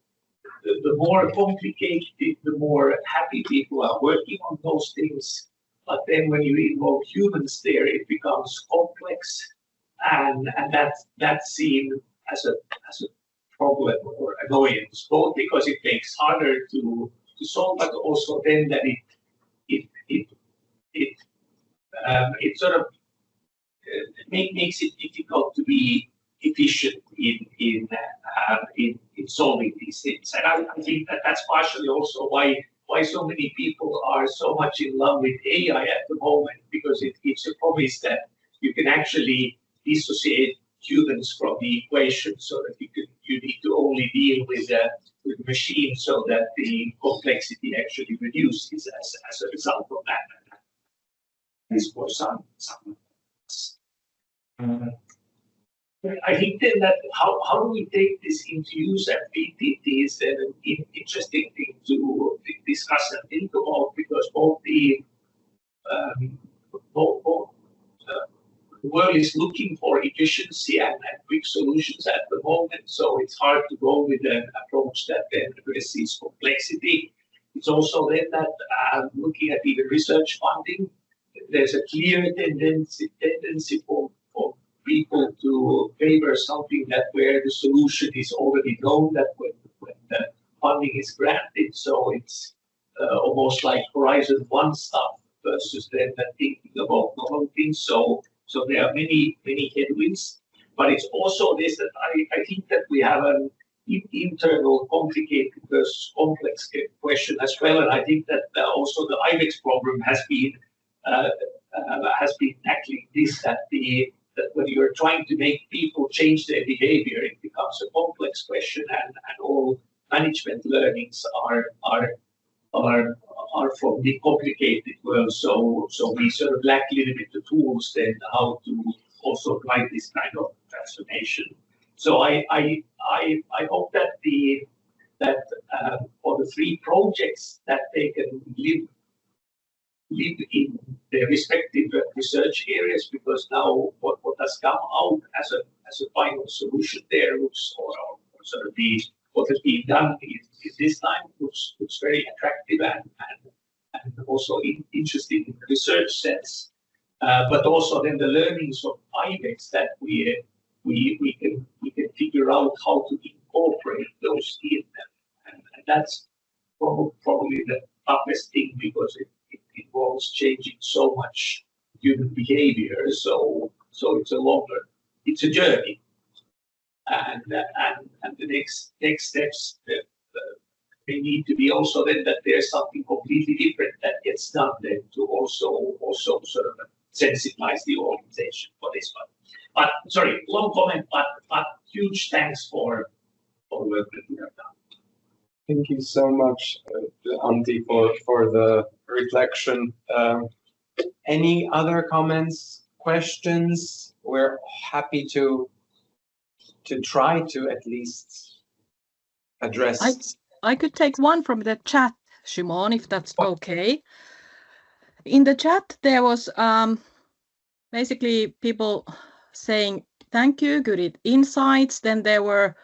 [SPEAKER 13] the more complicated, the more happy people are working on those things. But then when you involve humans there, it becomes complex. and that's seen as a problem or annoyance, both because it makes harder to solve, but also then that it sort of makes it difficult to be efficient in solving these things. And I think that that's partially also why so many people are so much in love with AI at the moment, because it's a promise that you can actually dissociate humans from the equation, so that you need to only deal with machines, so that the complexity actually reduces as a result of that. This for some. I think then that how do we take this into use at VTT is an interesting thing to discuss and think about, because both the world is looking for efficiency and quick solutions at the moment, so it's hard to go with an approach that then addresses complexity. It's also then that looking at even research funding, there's a clear tendency for people to favor something that where the solution is already known, that when the funding is granted, so it's almost like Horizon 1 stuff versus then thinking about novel things. So there are many headwinds, but it's also this that I think that we have an internal complicated versus complex question as well, and I think that also the iBEX program has been tackling this, that when you're trying to make people change their behavior, it becomes a complex question, and all management learnings are from the complicated world. So we sort of lack a little bit the tools then how to also drive this kind of transformation. So I hope that for the 3 projects that they can live in their respective research areas, because now what has come out as a final solution there looks, or sort of what has been done is this time looks very attractive and also interesting in the research sense, but also then the learnings of iBEX that we can figure out how to incorporate those in, and that's probably the toughest thing, because it involves changing so much human behavior. So it's a journey, and the next steps they need to be also then that there's something completely different that gets done then to also sort of sensitize the organization for this one. But sorry, long comment, but huge thanks for the work that you have done.
[SPEAKER 3] Thank you so much, Antti, for the reflection. Any other comments, questions? We're happy to try to at least address.
[SPEAKER 11] I could take one from the chat, Shimon, if that's okay. In the chat, there was basically people saying thank you, good insights. Then there were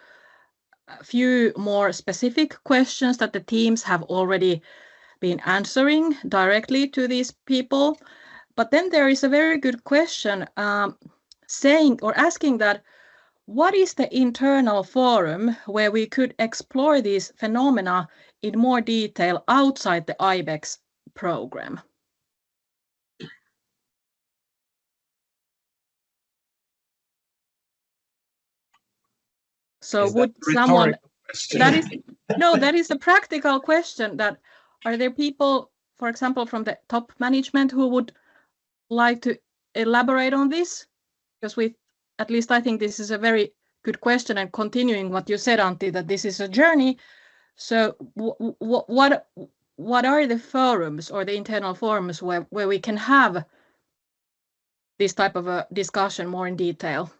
[SPEAKER 11] a few more specific questions that the teams have already been answering directly to these people. But then there is a very good question saying or asking that what is the internal forum where we could explore these phenomena in more detail outside the iBEX program? So would someone, that is a practical question, that are there people, for example, from the top management who would like to elaborate on this? Because at least I think this is a very good question, and continuing what you said, Antti, that this is a journey. So what are the forums or the internal forums where we can have this type of a discussion more in detail?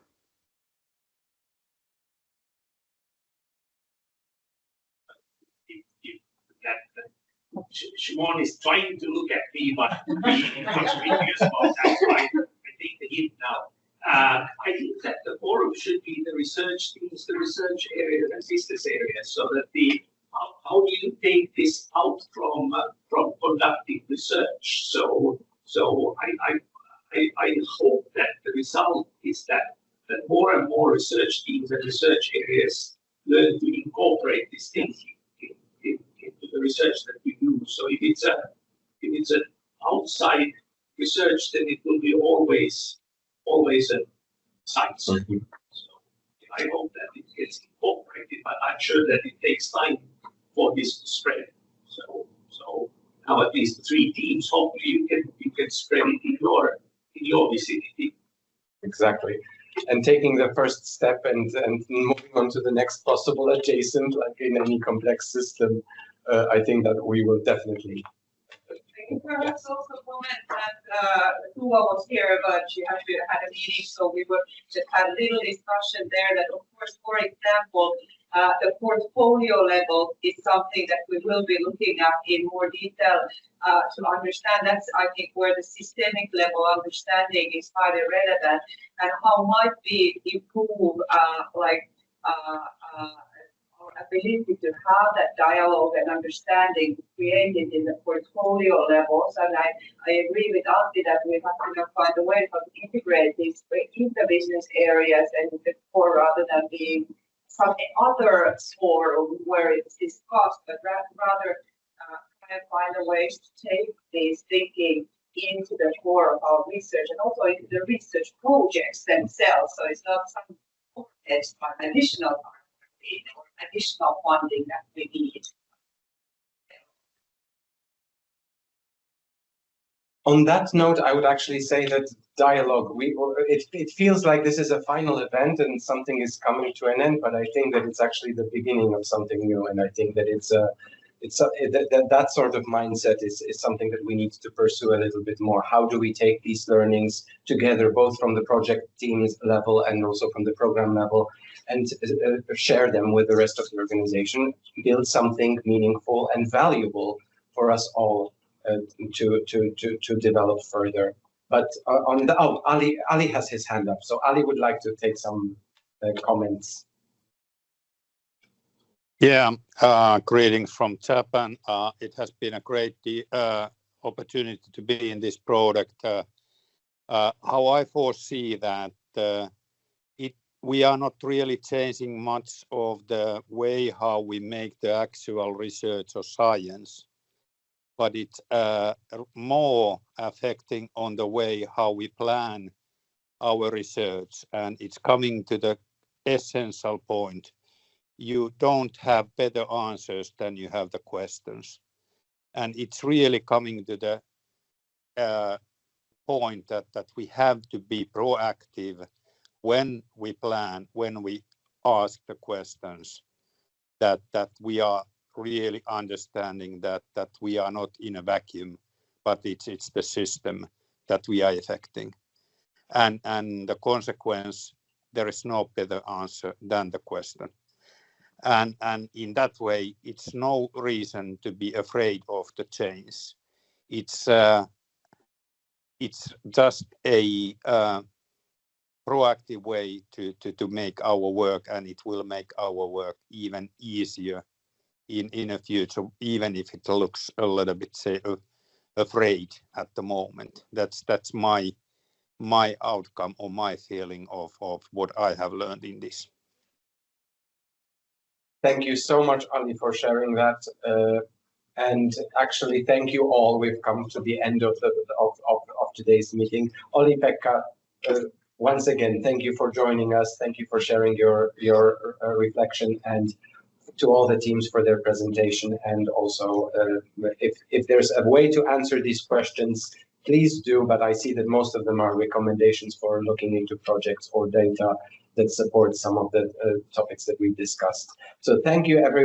[SPEAKER 13] Shimon is trying to look at me, but being conspicuous about that. I take the hint now. I think that the forum should be the research teams, the research areas, and business areas, so that how do you take this out from conducting research? So I hope that the result is that research teams and research areas learn to incorporate this thinking into the research that we do. So if it's an outside research, then it will be always a science.
[SPEAKER 3] Mm-hmm.
[SPEAKER 13] So I hope that it gets incorporated, but I'm sure that it takes time for this to spread. So now at least 3 teams. Hopefully you can spread it in your vicinity.
[SPEAKER 3] Exactly. And taking the first step and moving on to the next possible adjacent, like in any complex system, I think that we will definitely.
[SPEAKER 7] Perhaps also comment that Tuva was here, but she actually had a meeting, so we were just had a little discussion there that, of course, for example, the portfolio level is something that we will be looking at in more detail to understand. That's, I think, where the systemic level understanding is highly relevant, and how might we improve our ability to have that dialogue and understanding created in the portfolio levels. And I agree with Antti that we have to find a way to integrate these in the business areas and the core rather than being some other forum where it's discussed, but rather try and find a way to take this thinking into the core of our research and also into the research projects themselves. So it's not some additional or additional funding that we need.
[SPEAKER 3] On that note, I would actually say that dialogue, it feels like this is a final event and something is coming to an end, but I think that it's actually the beginning of something new, and I think that that sort of mindset is something that we need to pursue a little bit more. How do we take these learnings together, both from the project teams level and also from the program level, and share them with the rest of the organization, build something meaningful and valuable for us all to develop further. But Ali has his hand up, so Ali would like to take some comments.
[SPEAKER 14] Yeah, greetings from Japan. It has been a great opportunity to be in this product. How I foresee that we are not really changing much of the way how we make the actual research or science, but it's more affecting on the way how we plan our research, and it's coming to the essential point. You don't have better answers than you have the questions. And it's really coming to the point that we have to be proactive when we plan, when we ask the questions, that we are really understanding that we are not in a vacuum, but it's the system that we are affecting. And the consequence, there is no better answer than the question. And in that way, it's no reason to be afraid of the change. It's just a proactive way to make our work, and it will make our work even easier in the future, even if it looks a little bit, say, afraid at the moment. That's my outcome or my feeling of what I have learned in this.
[SPEAKER 3] Thank you so much, Ali, for sharing that. And actually, thank you all. We've come to the end of today's meeting. Olli-Pekka, once again, thank you for joining us. Thank you for sharing your reflection, and to all the teams for their presentation. And also, if there's a way to answer these questions, please do. But I see that most of them are recommendations for looking into projects or data that support some of the topics that we've discussed. So thank you, everyone.